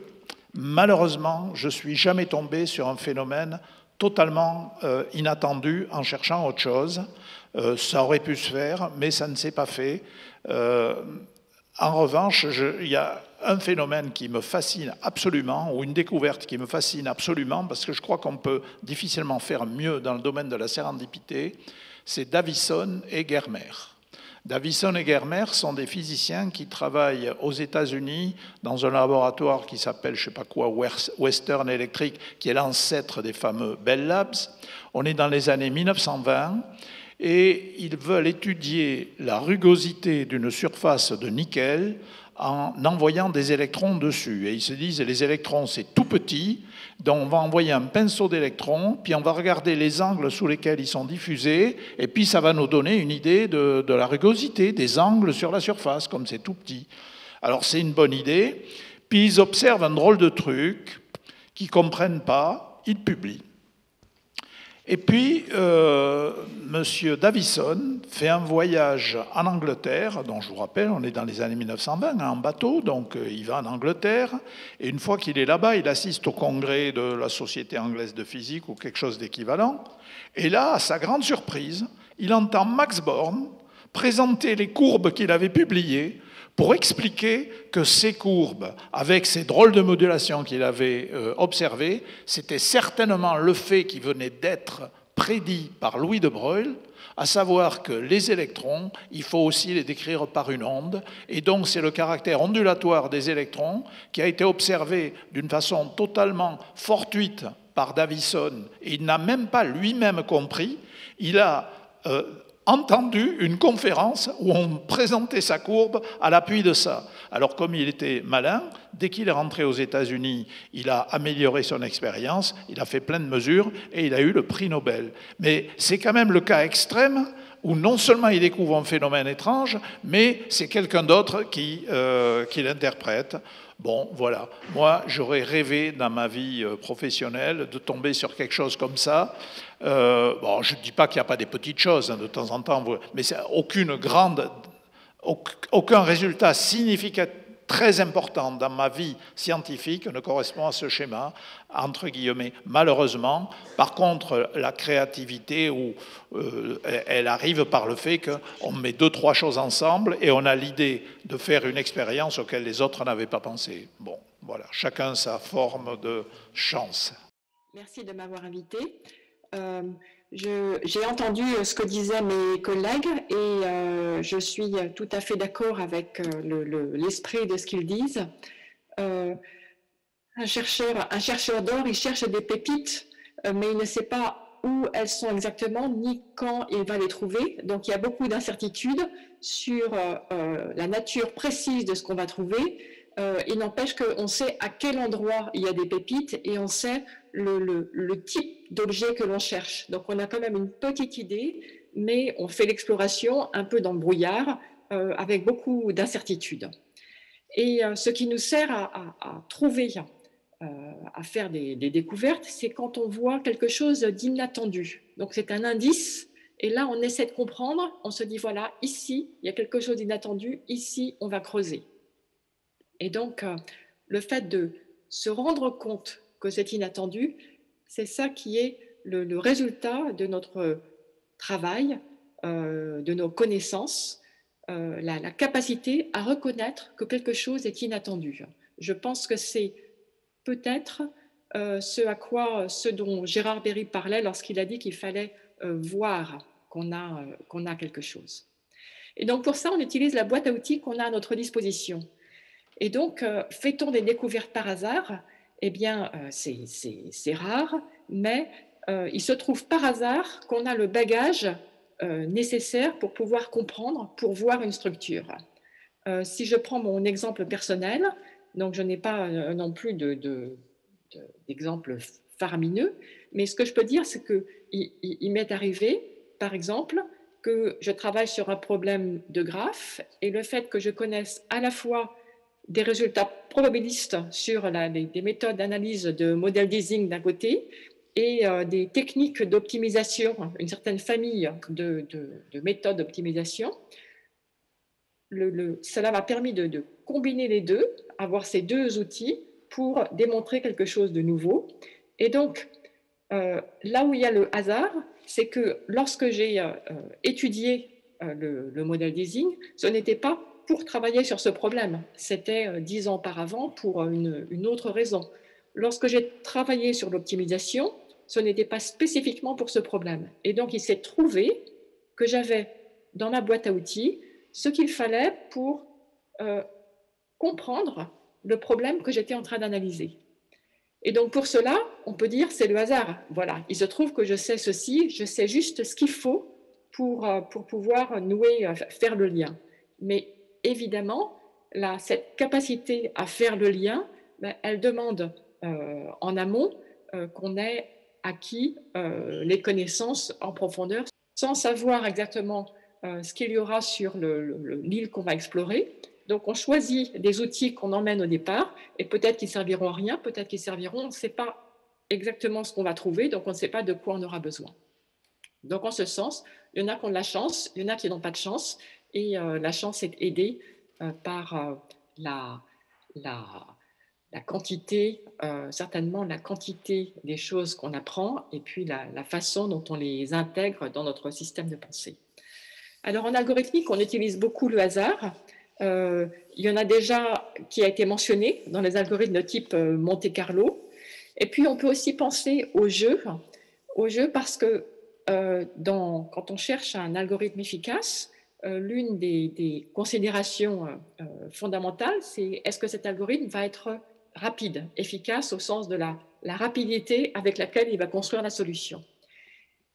malheureusement, je ne suis jamais tombé sur un phénomène totalement inattendu en cherchant autre chose. Ça aurait pu se faire, mais ça ne s'est pas fait. En revanche, il y a un phénomène qui me fascine absolument, ou une découverte qui me fascine absolument, parce que je crois qu'on peut difficilement faire mieux dans le domaine de la sérendipité, c'est Davison et Germer. Davison et Germer sont des physiciens qui travaillent aux États-Unis dans un laboratoire qui s'appelle, je ne sais pas quoi, Western Electric, qui est l'ancêtre des fameux Bell Labs. On est dans les années 1920. Et ils veulent étudier la rugosité d'une surface de nickel en envoyant des électrons dessus. Et ils se disent, les électrons, c'est tout petit, donc on va envoyer un pinceau d'électrons, puis on va regarder les angles sous lesquels ils sont diffusés, et puis ça va nous donner une idée de la rugosité des angles sur la surface, comme c'est tout petit. Alors c'est une bonne idée. Puis ils observent un drôle de truc qu'ils ne comprennent pas, ils publient. Et puis, M. Davison fait un voyage en Angleterre, dont je vous rappelle, on est dans les années 1920, en bateau, donc il va en Angleterre, et une fois qu'il est là-bas, il assiste au congrès de la Société anglaise de physique ou quelque chose d'équivalent, et là, à sa grande surprise, il entend Max Born présenter les courbes qu'il avait publiées pour expliquer que ces courbes, avec ces drôles de modulations qu'il avait observées, c'était certainement le fait qui venait d'être prédit par Louis de Broglie, à savoir que les électrons, il faut aussi les décrire par une onde, et donc c'est le caractère ondulatoire des électrons qui a été observé d'une façon totalement fortuite par Davison, et il n'a même pas lui-même compris. Il a entendu une conférence où on présentait sa courbe à l'appui de ça. Alors comme il était malin, dès qu'il est rentré aux États-Unis, il a amélioré son expérience, il a fait plein de mesures et il a eu le prix Nobel. Mais c'est quand même le cas extrême où non seulement il découvre un phénomène étrange, mais c'est quelqu'un d'autre qui l'interprète. Bon, voilà. Moi, j'aurais rêvé dans ma vie professionnelle de tomber sur quelque chose comme ça. Bon, je ne dis pas qu'il n'y a pas des petites choses hein, de temps en temps, mais aucun résultat significatif très important dans ma vie scientifique ne correspond à ce schéma, entre guillemets, malheureusement. Par contre, la créativité, elle arrive par le fait qu'on met 2-3 choses ensemble et on a l'idée de faire une expérience auquel les autres n'avaient pas pensé. Bon, voilà, chacun sa forme de chance. Merci de m'avoir invité. J'ai entendu ce que disaient mes collègues et je suis tout à fait d'accord avec l'esprit de ce qu'ils disent. Un chercheur d'or, il cherche des pépites, mais il ne sait pas où elles sont exactement, ni quand il va les trouver. Donc il y a beaucoup d'incertitudes sur la nature précise de ce qu'on va trouver. Il n'empêche qu'on sait à quel endroit il y a des pépites et on sait le type d'objet que l'on cherche. Donc on a quand même une petite idée, mais on fait l'exploration un peu dans le brouillard avec beaucoup d'incertitudes. Et ce qui nous sert à trouver, à faire des découvertes, c'est quand on voit quelque chose d'inattendu. Donc c'est un indice, et là on essaie de comprendre, on se dit voilà, ici il y a quelque chose d'inattendu, ici on va creuser. Et donc, le fait de se rendre compte que c'est inattendu, c'est ça qui est le résultat de notre travail, de nos connaissances, la capacité à reconnaître que quelque chose est inattendu. Je pense que c'est peut-être ce dont Gérard Berry parlait lorsqu'il a dit qu'il fallait voir qu'on a quelque chose. Et donc, pour ça, on utilise la boîte à outils qu'on a à notre disposition. Et donc, fait-on des découvertes par hasard? Eh bien, c'est rare, mais il se trouve par hasard qu'on a le bagage nécessaire pour pouvoir comprendre, pour voir une structure. Si je prends mon exemple personnel, donc je n'ai pas non plus d'exemple faramineux, mais ce que je peux dire, c'est qu'il m'est arrivé, par exemple, que je travaille sur un problème de graphe, et le fait que je connaisse à la fois des résultats probabilistes sur des méthodes d'analyse de modèle d'Ising d'un côté et des techniques d'optimisation, une certaine famille de méthodes d'optimisation. Cela m'a permis de combiner les deux, avoir ces deux outils pour démontrer quelque chose de nouveau. Et donc, là où il y a le hasard, c'est que lorsque j'ai étudié le modèle d'Ising, ce n'était pas pour travailler sur ce problème. C'était 10 ans auparavant pour une autre raison. Lorsque j'ai travaillé sur l'optimisation, ce n'était pas spécifiquement pour ce problème. Et donc, il s'est trouvé que j'avais dans ma boîte à outils ce qu'il fallait pour comprendre le problème que j'étais en train d'analyser. Et donc, pour cela, on peut dire c'est le hasard. Voilà, il se trouve que je sais ceci, je sais juste ce qu'il faut pour pouvoir faire le lien. Mais évidemment, cette capacité à faire le lien, elle demande en amont qu'on ait acquis les connaissances en profondeur sans savoir exactement ce qu'il y aura sur l'île qu'on va explorer. Donc, on choisit des outils qu'on emmène au départ et peut-être qu'ils serviront à rien, peut-être qu'ils serviront, on ne sait pas exactement ce qu'on va trouver, donc on ne sait pas de quoi on aura besoin. Donc, en ce sens, il y en a qui ont de la chance, il y en a qui n'ont pas de chance, et la chance est aidée par la quantité, certainement la quantité des choses qu'on apprend et puis la façon dont on les intègre dans notre système de pensée. Alors en algorithmique, on utilise beaucoup le hasard Il y en a déjà qui a été mentionné dans les algorithmes de type Monte Carlo. Et puis, on peut aussi penser au jeu parce que quand on cherche un algorithme efficace, l'une des considérations fondamentales, c'est est-ce que cet algorithme va être rapide, efficace au sens de la rapidité avec laquelle il va construire la solution.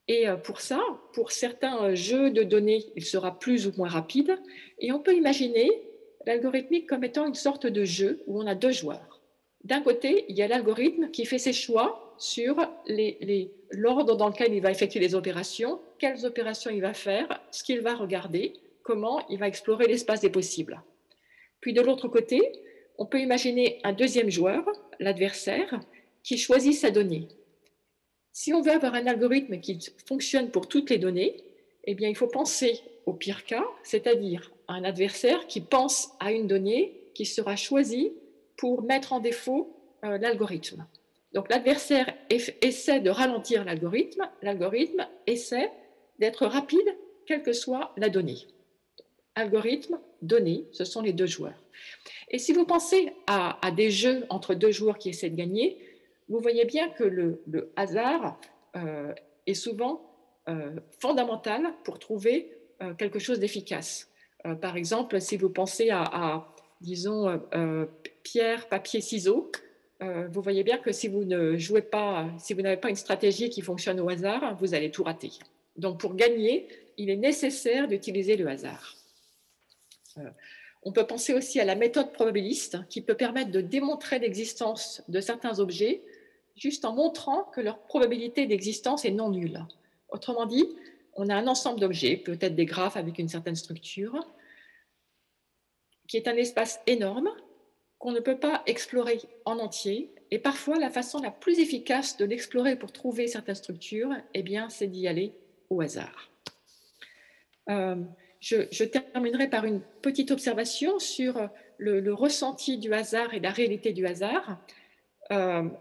Et pour ça, pour certains jeux de données, il sera plus ou moins rapide. Et on peut imaginer l'algorithmique comme étant une sorte de jeu où on a deux joueurs. D'un côté, il y a l'algorithme qui fait ses choix sur l'ordre dans lequel il va effectuer les opérations, quelles opérations il va faire, ce qu'il va regarder, comment il va explorer l'espace des possibles. Puis de l'autre côté, on peut imaginer un deuxième joueur, l'adversaire, qui choisit sa donnée. Si on veut avoir un algorithme qui fonctionne pour toutes les données, eh bien, il faut penser au pire cas, c'est-à-dire un adversaire qui pense à une donnée qui sera choisie pour mettre en défaut l'algorithme. Donc l'adversaire essaie de ralentir l'algorithme essaie d'être rapide, quelle que soit la donnée. Algorithme, donnée, ce sont les deux joueurs. Et si vous pensez à des jeux entre deux joueurs qui essaient de gagner, vous voyez bien que le hasard est souvent fondamental pour trouver quelque chose d'efficace. Par exemple, si vous pensez disons, pierre, papier, ciseaux, vous voyez bien que si vous ne jouez pas, si vous n'avez pas une stratégie qui fonctionne au hasard, vous allez tout rater. Donc, pour gagner, il est nécessaire d'utiliser le hasard. On peut penser aussi à la méthode probabiliste qui peut permettre de démontrer l'existence de certains objets juste en montrant que leur probabilité d'existence est non nulle. Autrement dit, on a un ensemble d'objets, peut-être des graphes avec une certaine structure, qui est un espace énorme qu'on ne peut pas explorer en entier. Et parfois, la façon la plus efficace de l'explorer pour trouver certaines structures, eh bien, c'est d'y aller au hasard. Je terminerai par une petite observation sur le ressenti du hasard et la réalité du hasard.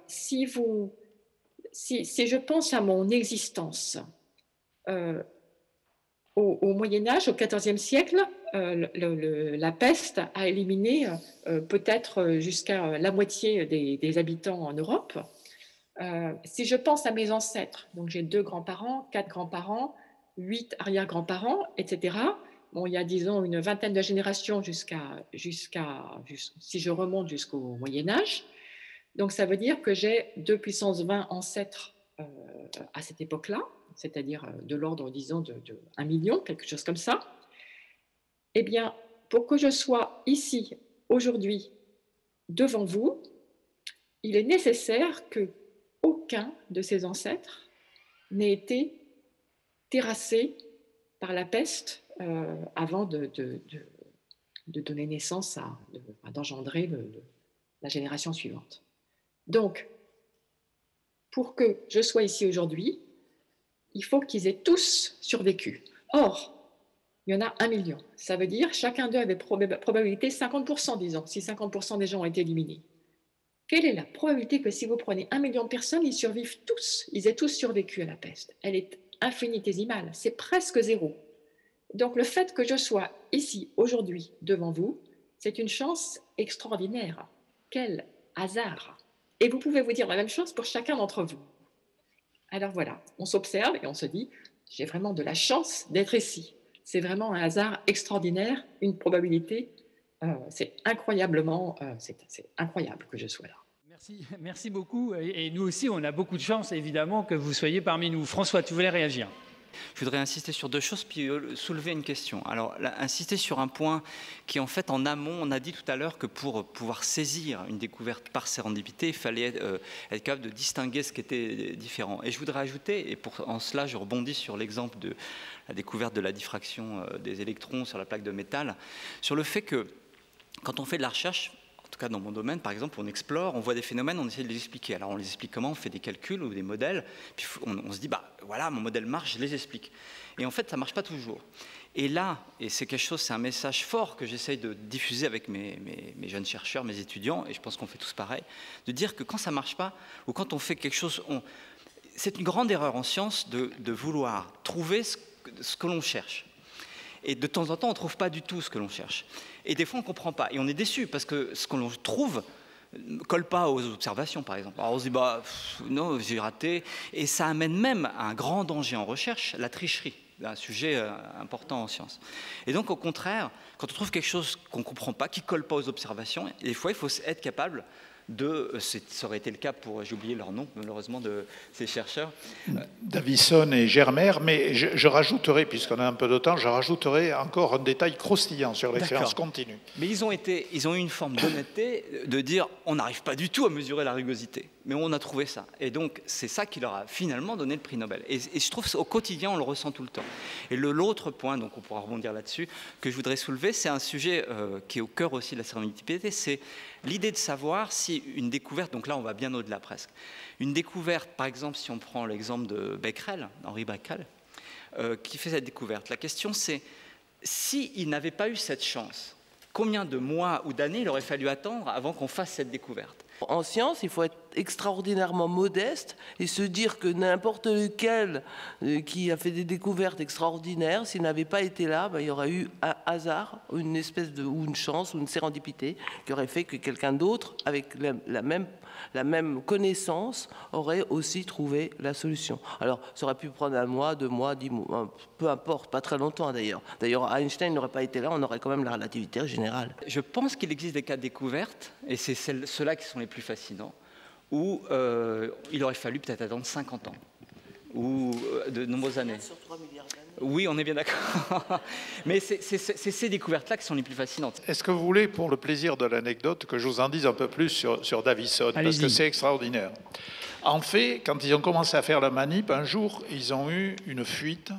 Si je pense à mon existence, au Moyen-Âge, au XIVe siècle, la peste a éliminé peut-être jusqu'à la moitié des habitants en Europe. Si je pense à mes ancêtres, donc j'ai 2 grands-parents, 4 grands-parents, 8 arrière-grands-parents, etc. Bon, il y a, disons, une vingtaine de générations si je remonte jusqu'au Moyen-Âge. Donc, ça veut dire que j'ai 2 puissance 20 ancêtres à cette époque-là, c'est-à-dire de l'ordre, disons, de 1 million, quelque chose comme ça. Eh bien, pour que je sois ici, aujourd'hui, devant vous, il est nécessaire qu'aucun de ces ancêtres n'ait été terrassé par la peste avant de donner naissance d'engendrer la génération suivante. Donc, pour que je sois ici aujourd'hui, il faut qu'ils aient tous survécu. Or, il y en a 1 million. Ça veut dire chacun d'eux avait probabilité 50%, disons, si 50% des gens ont été éliminés. Quelle est la probabilité que si vous prenez 1 million de personnes, ils survivent tous, ils aient tous survécu à la peste? Elle est infinitésimale, c'est presque 0. Donc le fait que je sois ici, aujourd'hui, devant vous, c'est une chance extraordinaire. Quel hasard! Et vous pouvez vous dire la même chose pour chacun d'entre vous. Alors voilà, on s'observe et on se dit, j'ai vraiment de la chance d'être ici. C'est vraiment un hasard extraordinaire, une probabilité. C'est incroyable que je sois là. Merci beaucoup. Et nous aussi, on a beaucoup de chance, évidemment, que vous soyez parmi nous. François, tu voulais réagir? Je voudrais insister sur 2 choses, puis soulever une question. Alors, insister sur un point qui, en fait, en amont, on a dit tout à l'heure que pour pouvoir saisir une découverte par sérendipité, il fallait être capable de distinguer ce qui était différent. Et je voudrais ajouter, et en cela, je rebondis sur l'exemple de la découverte de la diffraction des électrons sur la plaque de métal, sur le fait que, quand on fait de la recherche, en tout cas dans mon domaine, par exemple, on explore, on voit des phénomènes, on essaie de les expliquer. Alors on les explique comment? On fait des calculs ou des modèles, puis on se dit, bah voilà, mon modèle marche, je les explique. Et en fait, ça ne marche pas toujours. Et là, et c'est quelque chose, c'est un message fort que j'essaye de diffuser avec mes jeunes chercheurs, mes étudiants, et je pense qu'on fait tous pareil, de dire que quand ça ne marche pas, ou quand on fait quelque chose, c'est une grande erreur en science de vouloir trouver ce que l'on cherche. Et de temps en temps, on ne trouve pas du tout ce que l'on cherche. Et des fois, on ne comprend pas. Et on est déçu parce que ce que l'on trouve ne colle pas aux observations, par exemple. Alors on se dit, non, j'ai raté. Et ça amène même à un grand danger en recherche, la tricherie, un sujet important en sciences. Et donc, au contraire, quand on trouve quelque chose qu'on ne comprend pas, qui ne colle pas aux observations, des fois, il faut être capable ça aurait été le cas pour, j'ai oublié leur nom malheureusement, de ces chercheurs. Davison et Germer, mais je rajouterai, puisqu'on a un peu de temps, je rajouterai encore un détail croustillant sur l'expérience continue. Mais ils ont eu une forme d'honnêteté de dire on n'arrive pas du tout à mesurer la rugosité, mais on a trouvé ça. Et donc c'est ça qui leur a finalement donné le prix Nobel. Et je trouve qu'au quotidien on le ressent tout le temps. Et l'autre point, donc on pourra rebondir là-dessus, que je voudrais soulever, c'est un sujet qui est au cœur aussi de la sérendipité, c'est l'idée de savoir si une découverte, donc là on va bien au-delà presque, une découverte, par exemple si on prend l'exemple de Becquerel, Henri Becquerel, qui fait cette découverte, la question c'est, s'il n'avait pas eu cette chance, combien de mois ou d'années il aurait fallu attendre avant qu'on fasse cette découverte? En science, il faut être extraordinairement modeste et se dire que n'importe lequel qui a fait des découvertes extraordinaires, s'il n'avait pas été là, il y aurait eu un hasard, ou une chance, ou une sérendipité qui aurait fait que quelqu'un d'autre, avec la même connaissance, aurait aussi trouvé la solution. Alors, ça aurait pu prendre 1 mois, 2 mois, 10 mois, peu importe, pas très longtemps d'ailleurs. D'ailleurs, Einstein n'aurait pas été là, on aurait quand même la relativité générale. Je pense qu'il existe des cas de découverte, et c'est ceux-là qui sont les plus fascinants, où il aurait fallu peut-être attendre 50 ans, ou de nombreuses années. Sur 3 milliards d'années. Oui, on est bien d'accord. Mais c'est ces découvertes-là qui sont les plus fascinantes. Est-ce que vous voulez, pour le plaisir de l'anecdote, que je vous en dise un peu plus sur Davison, parce que c'est extraordinaire. En fait, quand ils ont commencé à faire la manip, un jour, ils ont eu une fuite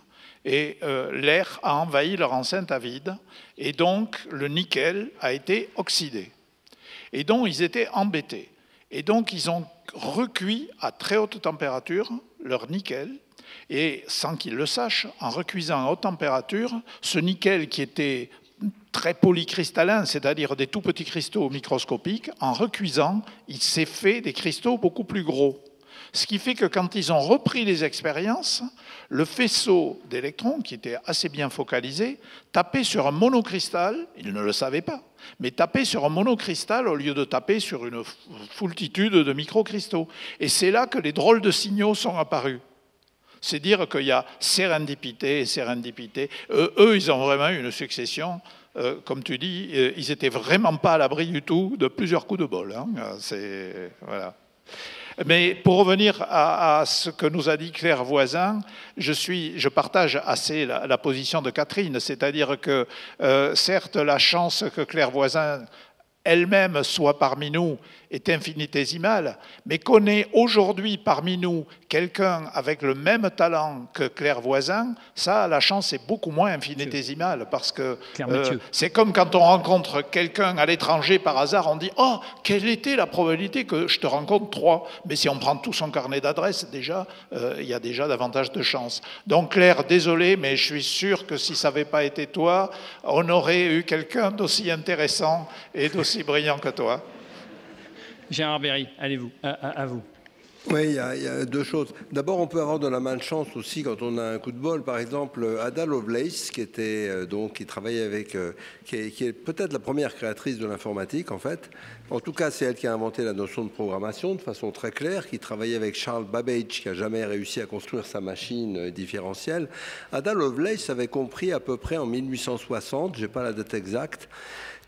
et l'air a envahi leur enceinte à vide, et donc le nickel a été oxydé. Et donc, ils étaient embêtés. Et donc, ils ont recuit à très haute température leur nickel, et sans qu'ils le sachent, en recuisant à haute température, ce nickel qui était très polycristallin, c'est-à-dire des tout petits cristaux microscopiques, en recuisant, il s'est fait des cristaux beaucoup plus gros. Ce qui fait que quand ils ont repris les expériences, le faisceau d'électrons, qui était assez bien focalisé, tapait sur un monocristal, ils ne le savaient pas, mais tapait sur un monocristal au lieu de taper sur une foultitude de microcristaux. Et c'est là que les drôles de signaux sont apparus. C'est dire qu'il y a sérendipité et sérendipité. Eux, ils ont vraiment eu une succession. Comme tu dis, ils n'étaient vraiment pas à l'abri du tout de plusieurs coups de bol. Hein. Voilà. Mais pour revenir à ce que nous a dit Claire Voisin, je partage assez la position de Catherine, c'est-à-dire que certes la chance que Claire Voisin elle-même soit parmi nous est infinitésimale, mais qu'on ait aujourd'hui parmi nous quelqu'un avec le même talent que Claire Voisin, ça, la chance est beaucoup moins infinitésimale, parce que c'est comme quand on rencontre quelqu'un à l'étranger par hasard, on dit « Oh, quelle était la probabilité que je te rencontre 3 ?» Mais si on prend tout son carnet d'adresses, déjà, il y a déjà davantage de chance. Donc Claire, désolé, mais je suis sûr que si ça n'avait pas été toi, on aurait eu quelqu'un d'aussi intéressant et d'aussi brillant que toi. Gérard Berry, allez-vous, à vous. Oui, il y a 2 choses. D'abord, on peut avoir de la malchance aussi quand on a un coup de bol. Par exemple, Ada Lovelace, qui travaillait avec, qui est peut-être la première créatrice de l'informatique, en fait. En tout cas, c'est elle qui a inventé la notion de programmation de façon très claire, qui travaillait avec Charles Babbage, qui n'a jamais réussi à construire sa machine différentielle. Ada Lovelace avait compris à peu près en 1860, je n'ai pas la date exacte,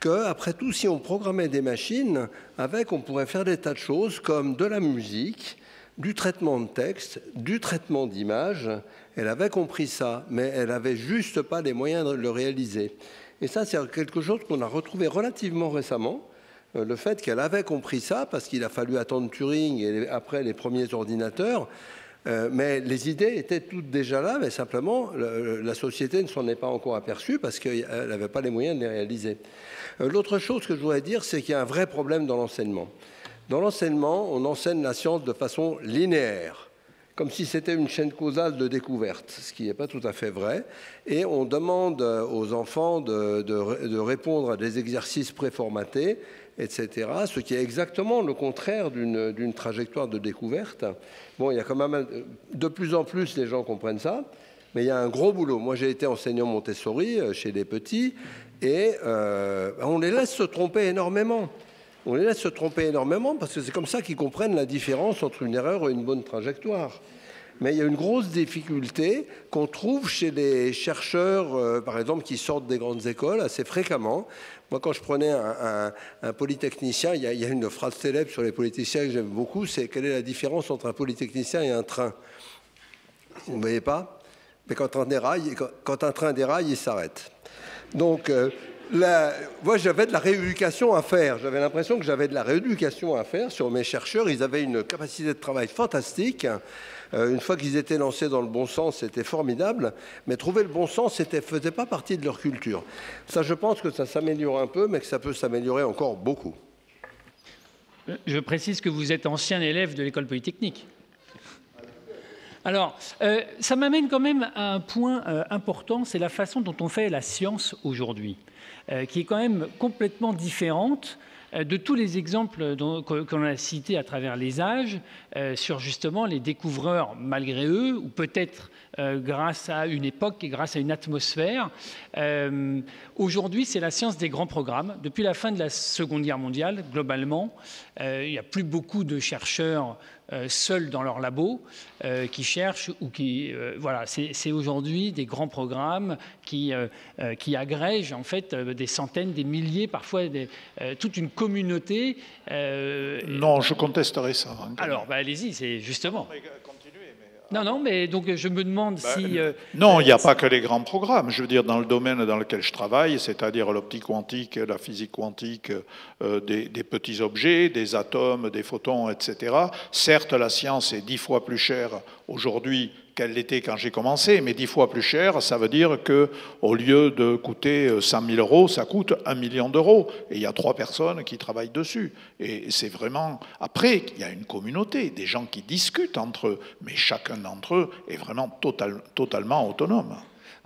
qu'après tout, si on programmait des machines, on pourrait faire des tas de choses comme de la musique, du traitement de texte, du traitement d'images. Elle avait compris ça, mais elle n'avait juste pas les moyens de le réaliser. Et ça, c'est quelque chose qu'on a retrouvé relativement récemment, le fait qu'elle avait compris ça, parce qu'il a fallu attendre Turing et après les premiers ordinateurs. Mais les idées étaient toutes déjà là, mais simplement, la société ne s'en est pas encore aperçue parce qu'elle n'avait pas les moyens de les réaliser. L'autre chose que je voudrais dire, c'est qu'il y a un vrai problème dans l'enseignement. Dans l'enseignement, on enseigne la science de façon linéaire, comme si c'était une chaîne causale de découverte, ce qui n'est pas tout à fait vrai. Et on demande aux enfants de répondre à des exercices préformatés, etc., ce qui est exactement le contraire d'une trajectoire de découverte. Bon, il y a quand même de plus en plus les gens comprennent ça. Mais il y a un gros boulot. Moi, j'ai été enseignant Montessori chez les petits et on les laisse se tromper énormément. On les laisse se tromper énormément parce que c'est comme ça qu'ils comprennent la différence entre une erreur et une bonne trajectoire. Mais il y a une grosse difficulté qu'on trouve chez les chercheurs, par exemple, qui sortent des grandes écoles assez fréquemment. Moi, quand je prenais un polytechnicien, il y a une phrase célèbre sur les polytechniciens que j'aime beaucoup, c'est quelle est la différence entre un polytechnicien et un train? Vous ne voyez pas? Mais quand un train déraille, il s'arrête. Donc, moi, j'avais de la rééducation à faire. J'avais l'impression que j'avais de la rééducation à faire sur mes chercheurs. Ils avaient une capacité de travail fantastique. Une fois qu'ils étaient lancés dans le bon sens, c'était formidable. Mais trouver le bon sens, ne faisait pas partie de leur culture. Ça, je pense que ça s'améliore un peu, mais que ça peut s'améliorer encore beaucoup. Je précise que vous êtes ancien élève de l'école polytechnique. Alors, ça m'amène quand même à un point important, c'est la façon dont on fait la science aujourd'hui, qui est quand même complètement différente de tous les exemples qu'on a cités à travers les âges, sur justement les découvreurs malgré eux, ou peut-être grâce à une époque et grâce à une atmosphère. Aujourd'hui, c'est la science des grands programmes. Depuis la fin de la Seconde Guerre mondiale, globalement, il n'y a plus beaucoup de chercheurs seuls dans leur labo qui cherchent ou qui... voilà, c'est aujourd'hui des grands programmes qui agrègent en fait des centaines, des milliers, parfois toute une communauté. Non, je contesterai ça. Alors, allez-y, c'est justement... Non, mais donc je me demande si... non, il n'y a pas que les grands programmes. Je veux dire, dans le domaine dans lequel je travaille, c'est-à-dire l'optique quantique, la physique quantique, des petits objets, des atomes, des photons, etc. Certes, la science est 10 fois plus chère aujourd'hui qu'elle l'était quand j'ai commencé, mais 10 fois plus cher, ça veut dire qu'au lieu de coûter 100 000 euros, ça coûte 1 million d'euros. Et il y a 3 personnes qui travaillent dessus. Et c'est vraiment... Après, il y a une communauté, des gens qui discutent entre eux, mais chacun d'entre eux est vraiment totalement autonome.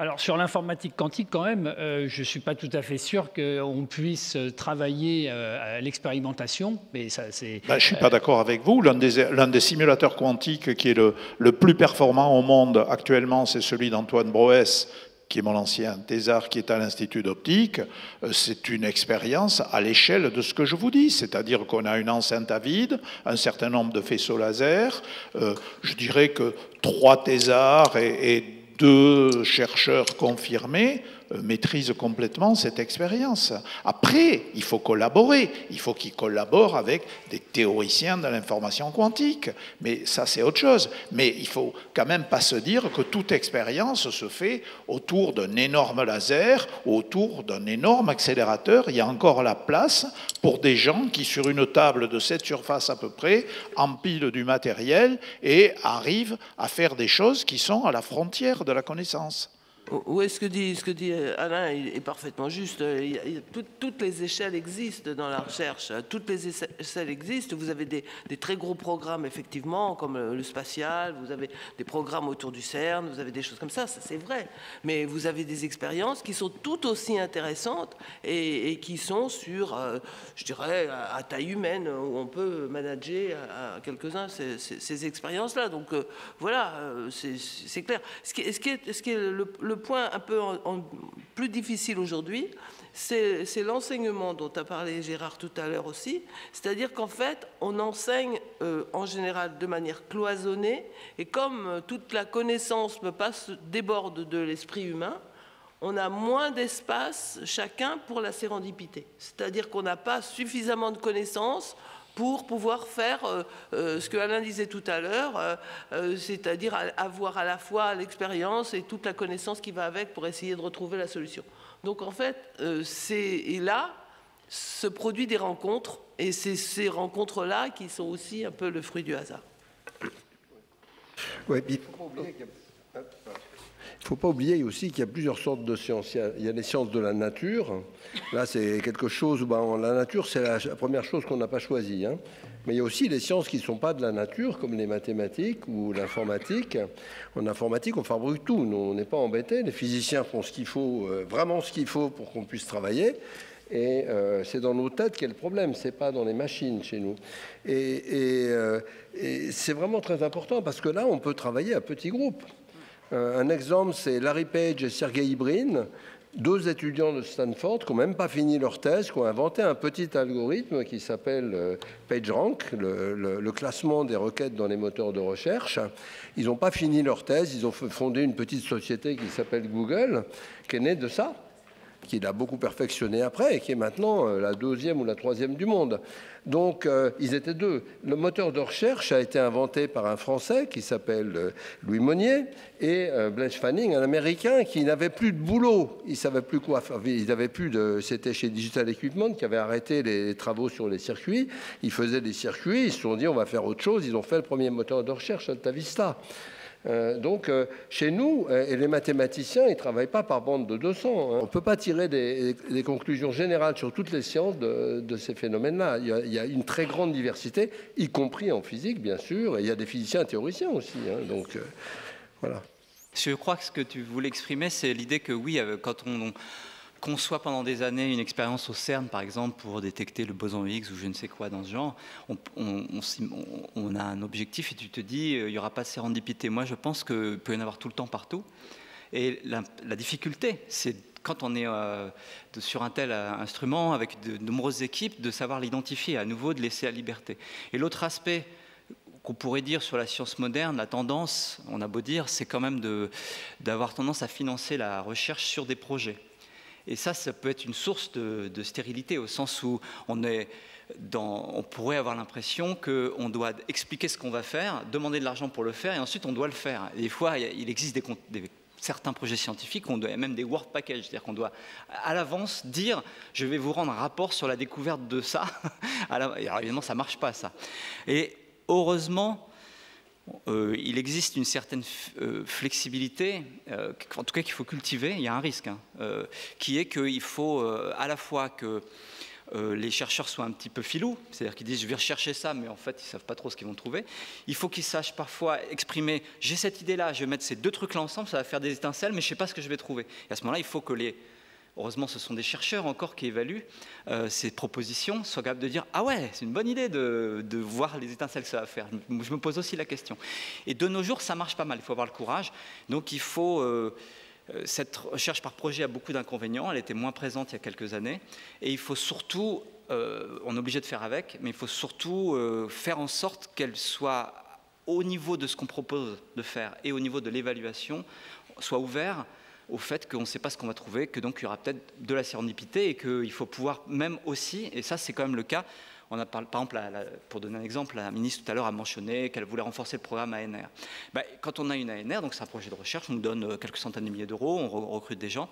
Alors, sur l'informatique quantique, quand même, je ne suis pas tout à fait sûr qu'on puisse travailler à l'expérimentation, mais ça, c'est... je ne suis pas d'accord avec vous. L'un des simulateurs quantiques qui est le plus performant au monde actuellement, c'est celui d'Antoine Broès, qui est mon ancien thésard, qui est à l'Institut d'optique. C'est une expérience à l'échelle de ce que je vous dis, c'est-à-dire qu'on a une enceinte à vide, un certain nombre de faisceaux laser. Je dirais que 3 thésards et 2 chercheurs confirmés maîtrisent complètement cette expérience. Après, il faut collaborer. Il faut qu'ils collaborent avec des théoriciens de l'information quantique. Mais ça, c'est autre chose. Mais il ne faut quand même pas se dire que toute expérience se fait autour d'un énorme laser ou autour d'un énorme accélérateur. Il y a encore la place pour des gens qui, sur une table de cette surface à peu près, empilent du matériel et arrivent à faire des choses qui sont à la frontière de la connaissance. Oui, ce que dit Alain est parfaitement juste. Toutes les échelles existent dans la recherche. Toutes les échelles existent. Vous avez des très gros programmes, effectivement, comme le spatial. Vous avez des programmes autour du CERN. Vous avez des choses comme ça c'est vrai. Mais vous avez des expériences qui sont tout aussi intéressantes et qui sont sur, je dirais, à taille humaine, où on peut manager à quelques-uns ces expériences-là. Donc, voilà, c'est clair. Ce qui est le point un peu plus difficile aujourd'hui, c'est l'enseignement dont a parlé Gérard tout à l'heure aussi, c'est-à-dire qu'en fait, on enseigne en général de manière cloisonnée, et comme toute la connaissance ne pas se déborde de l'esprit humain, on a moins d'espace chacun pour la sérendipité. C'est-à-dire qu'on n'a pas suffisamment de connaissances pour pouvoir faire ce que Alain disait tout à l'heure, c'est-à-dire avoir à la fois l'expérience et toute la connaissance qui va avec pour essayer de retrouver la solution. Donc en fait, et là se produisent des rencontres, et c'est ces rencontres-là qui sont aussi un peu le fruit du hasard. Ouais, il ne faut pas oublier aussi qu'il y a plusieurs sortes de sciences. Il y a les sciences de la nature. Là, c'est quelque chose où la nature, c'est la première chose qu'on n'a pas choisie. Hein. Mais il y a aussi les sciences qui ne sont pas de la nature, comme les mathématiques ou l'informatique. En informatique, on fabrique tout. Nous, on n'est pas embêtés. Les physiciens font ce qu'il faut, vraiment ce qu'il faut pour qu'on puisse travailler. Et c'est dans nos têtes qu'est le problème, c'est pas dans les machines chez nous. Et c'est vraiment très important parce que là, on peut travailler à petits groupes. Un exemple, c'est Larry Page et Sergey Brin, 2 étudiants de Stanford qui n'ont même pas fini leur thèse, qui ont inventé un petit algorithme qui s'appelle PageRank, le classement des requêtes dans les moteurs de recherche. Ils n'ont pas fini leur thèse, ils ont fondé une petite société qui s'appelle Google, qui est née de ça, qu'il a beaucoup perfectionné après et qui est maintenant la 2e ou la 3e du monde. Donc, ils étaient 2. Le moteur de recherche a été inventé par un Français qui s'appelle Louis Monnier et Blanche Fanning, un Américain qui n'avait plus de boulot. Il ne savait plus quoi faire. C'était chez Digital Equipment qui avait arrêté les travaux sur les circuits. Ils faisaient des circuits. Ils se sont dit, on va faire autre chose. Ils ont fait le premier moteur de recherche, Alta Vista. Donc, chez nous, et les mathématiciens, ils ne travaillent pas par bande de 200. On ne peut pas tirer des conclusions générales sur toutes les sciences de ces phénomènes-là. Il y a une très grande diversité, y compris en physique, bien sûr, et il y a des physiciens théoriciens aussi. Donc, voilà. Je crois que ce que tu voulais exprimer, c'est l'idée que oui, quand on conçoit pendant des années une expérience au CERN, par exemple, pour détecter le boson Higgs ou je ne sais quoi dans ce genre, on a un objectif et tu te dis, il n'y aura pas de sérendipité. Moi, je pense qu'il peut y en avoir tout le temps, partout. Et la difficulté, c'est quand on est sur un tel instrument, avec de nombreuses équipes, de savoir l'identifier, à nouveau de laisser la liberté. Et l'autre aspect qu'on pourrait dire sur la science moderne, la tendance, on a beau dire, c'est quand même d'avoir tendance à financer la recherche sur des projets. Et ça peut être une source de stérilité, au sens où on pourrait avoir l'impression qu'on doit expliquer ce qu'on va faire, demander de l'argent pour le faire, et ensuite on doit le faire. Et des fois, il existe certains projets scientifiques, même des work packages, c'est-à-dire qu'on doit à l'avance dire « je vais vous rendre un rapport sur la découverte de ça ». Alors évidemment, ça ne marche pas, ça. Et heureusement, il existe une certaine flexibilité, en tout cas qu'il faut cultiver, il y a un risque, qui est qu'il faut à la fois que les chercheurs soient un petit peu filous, c'est-à-dire qu'ils disent je vais rechercher ça, mais en fait ils ne savent pas trop ce qu'ils vont trouver. Il faut qu'ils sachent parfois exprimer j'ai cette idée-là, je vais mettre ces 2 trucs-là ensemble, ça va faire des étincelles, mais je ne sais pas ce que je vais trouver. Et à ce moment-là, il faut que heureusement, ce sont des chercheurs encore qui évaluent ces propositions, soient capables de dire « Ah ouais, c'est une bonne idée de voir les étincelles que ça va faire. » Je me pose aussi la question. Et de nos jours, ça marche pas mal, il faut avoir le courage. Donc il faut... cette recherche par projet a beaucoup d'inconvénients, elle était moins présente il y a quelques années. Et il faut surtout, on est obligé de faire avec, mais il faut surtout faire en sorte qu'elle soit au niveau de ce qu'on propose de faire et au niveau de l'évaluation, soit ouvert au fait qu'on ne sait pas ce qu'on va trouver, que donc il y aura peut-être de la sérendipité et qu'il faut pouvoir même aussi, et ça c'est quand même le cas, on a par exemple, pour donner un exemple, la ministre tout à l'heure a mentionné qu'elle voulait renforcer le programme ANR. Quand on a une ANR, donc c'est un projet de recherche, on nous donne quelques centaines de milliers d'euros, on recrute des gens,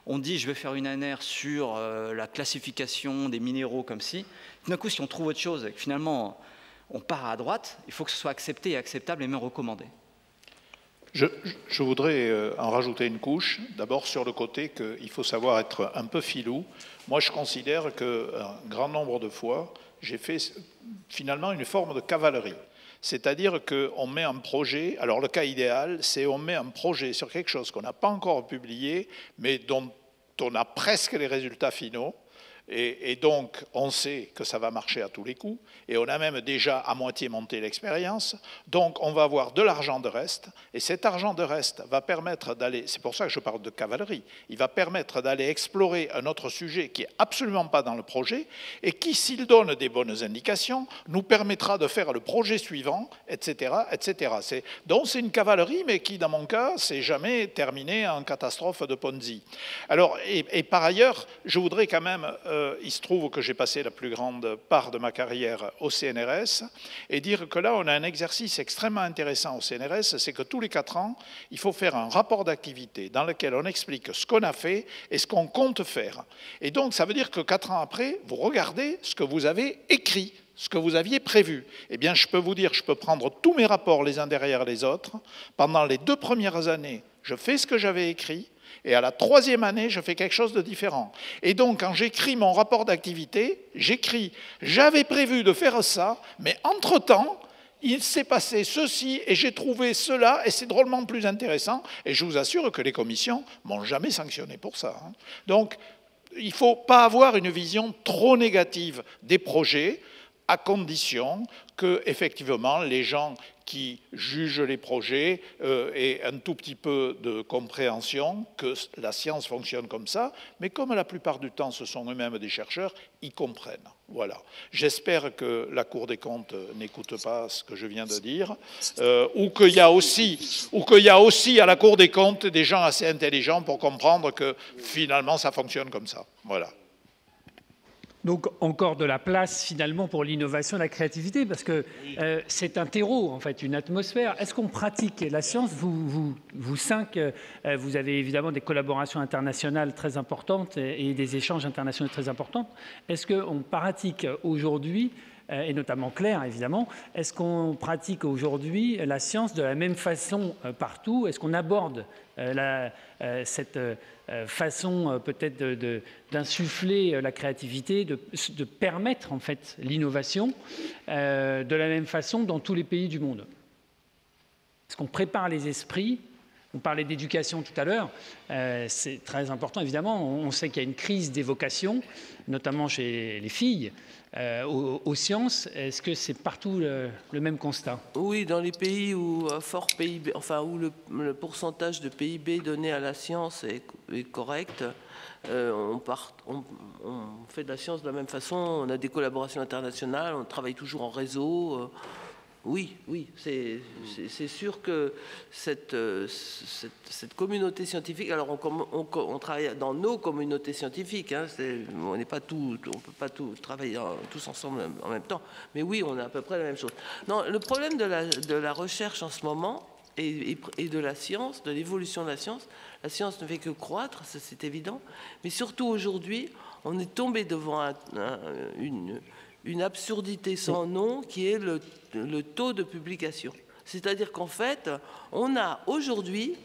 on dit je vais faire une ANR sur la classification des minéraux comme si, tout d'un coup si on trouve autre chose et que finalement on part à droite, il faut que ce soit accepté et acceptable et même recommandé. Je voudrais en rajouter une couche, d'abord sur le côté qu'il faut savoir être un peu filou. Moi, je considère qu'un grand nombre de fois, j'ai fait finalement une forme de cavalerie. C'est-à-dire qu'on met un projet, alors le cas idéal, c'est on met un projet sur quelque chose qu'on n'a pas encore publié, mais dont on a presque les résultats finaux, et donc on sait que ça va marcher à tous les coups, et on a même déjà à moitié monté l'expérience, donc on va avoir de l'argent de reste, et cet argent de reste va permettre d'aller, c'est pour ça que je parle de cavalerie, il va permettre d'aller explorer un autre sujet qui n'est absolument pas dans le projet, et qui, s'il donne des bonnes indications, nous permettra de faire le projet suivant, etc. etc. Donc c'est une cavalerie, mais qui, dans mon cas, s'est jamais terminée en catastrophe de Ponzi. Alors, et par ailleurs, je voudrais quand même... il se trouve que j'ai passé la plus grande part de ma carrière au CNRS, et dire que là, on a un exercice extrêmement intéressant au CNRS, c'est que tous les 4 ans, il faut faire un rapport d'activité dans lequel on explique ce qu'on a fait et ce qu'on compte faire. Et donc, ça veut dire que 4 ans après, vous regardez ce que vous avez écrit, ce que vous aviez prévu. Eh bien, je peux vous dire, je peux prendre tous mes rapports les uns derrière les autres. Pendant les 2 premières années, je fais ce que j'avais écrit, et à la 3e année, je fais quelque chose de différent. Et donc, quand j'écris mon rapport d'activité, j'écris « J'avais prévu de faire ça, mais entre-temps, il s'est passé ceci et j'ai trouvé cela et c'est drôlement plus intéressant. » Et je vous assure que les commissions ne m'ont jamais sanctionné pour ça. Donc, il ne faut pas avoir une vision trop négative des projets. à condition que, effectivement, les gens qui jugent les projets aient un tout petit peu de compréhension que la science fonctionne comme ça, mais comme la plupart du temps ce sont eux-mêmes des chercheurs, ils comprennent. Voilà. J'espère que la Cour des comptes n'écoute pas ce que je viens de dire, ou qu'il y a aussi à la Cour des comptes des gens assez intelligents pour comprendre que finalement ça fonctionne comme ça. Voilà. Donc encore de la place finalement pour l'innovation et la créativité, parce que c'est un terreau, en fait, une atmosphère. Est-ce qu'on pratique la science? Vous cinq, vous avez évidemment des collaborations internationales très importantes et des échanges internationaux très importants. Est-ce qu'on pratique aujourd'hui, et notamment Claire évidemment, est-ce qu'on pratique aujourd'hui la science de la même façon partout? Est-ce qu'on aborde cette façon peut-être d'insuffler la créativité, de permettre en fait l'innovation de la même façon dans tous les pays du monde? Est-ce qu'on prépare les esprits? On parlait d'éducation tout à l'heure, c'est très important évidemment. On sait qu'il y a une crise des vocations, notamment chez les filles, aux sciences. Est-ce que c'est partout le même constat? Oui, dans les pays où fort PIB, enfin où le pourcentage de PIB donné à la science est correct, on fait de la science de la même façon. On a des collaborations internationales, on travaille toujours en réseau. Oui, c'est sûr que cette communauté scientifique, alors on travaille dans nos communautés scientifiques, hein, on n'est pas tout, on peut pas tout travailler tous ensemble en même temps, mais oui, on a à peu près la même chose. Non, le problème de la recherche en ce moment et de la science, de l'évolution de la science ne fait que croître, ça c'est évident, mais surtout aujourd'hui, on est tombé devant une absurdité sans nom qui est le taux de publication. C'est-à-dire qu'en fait, on a aujourd'hui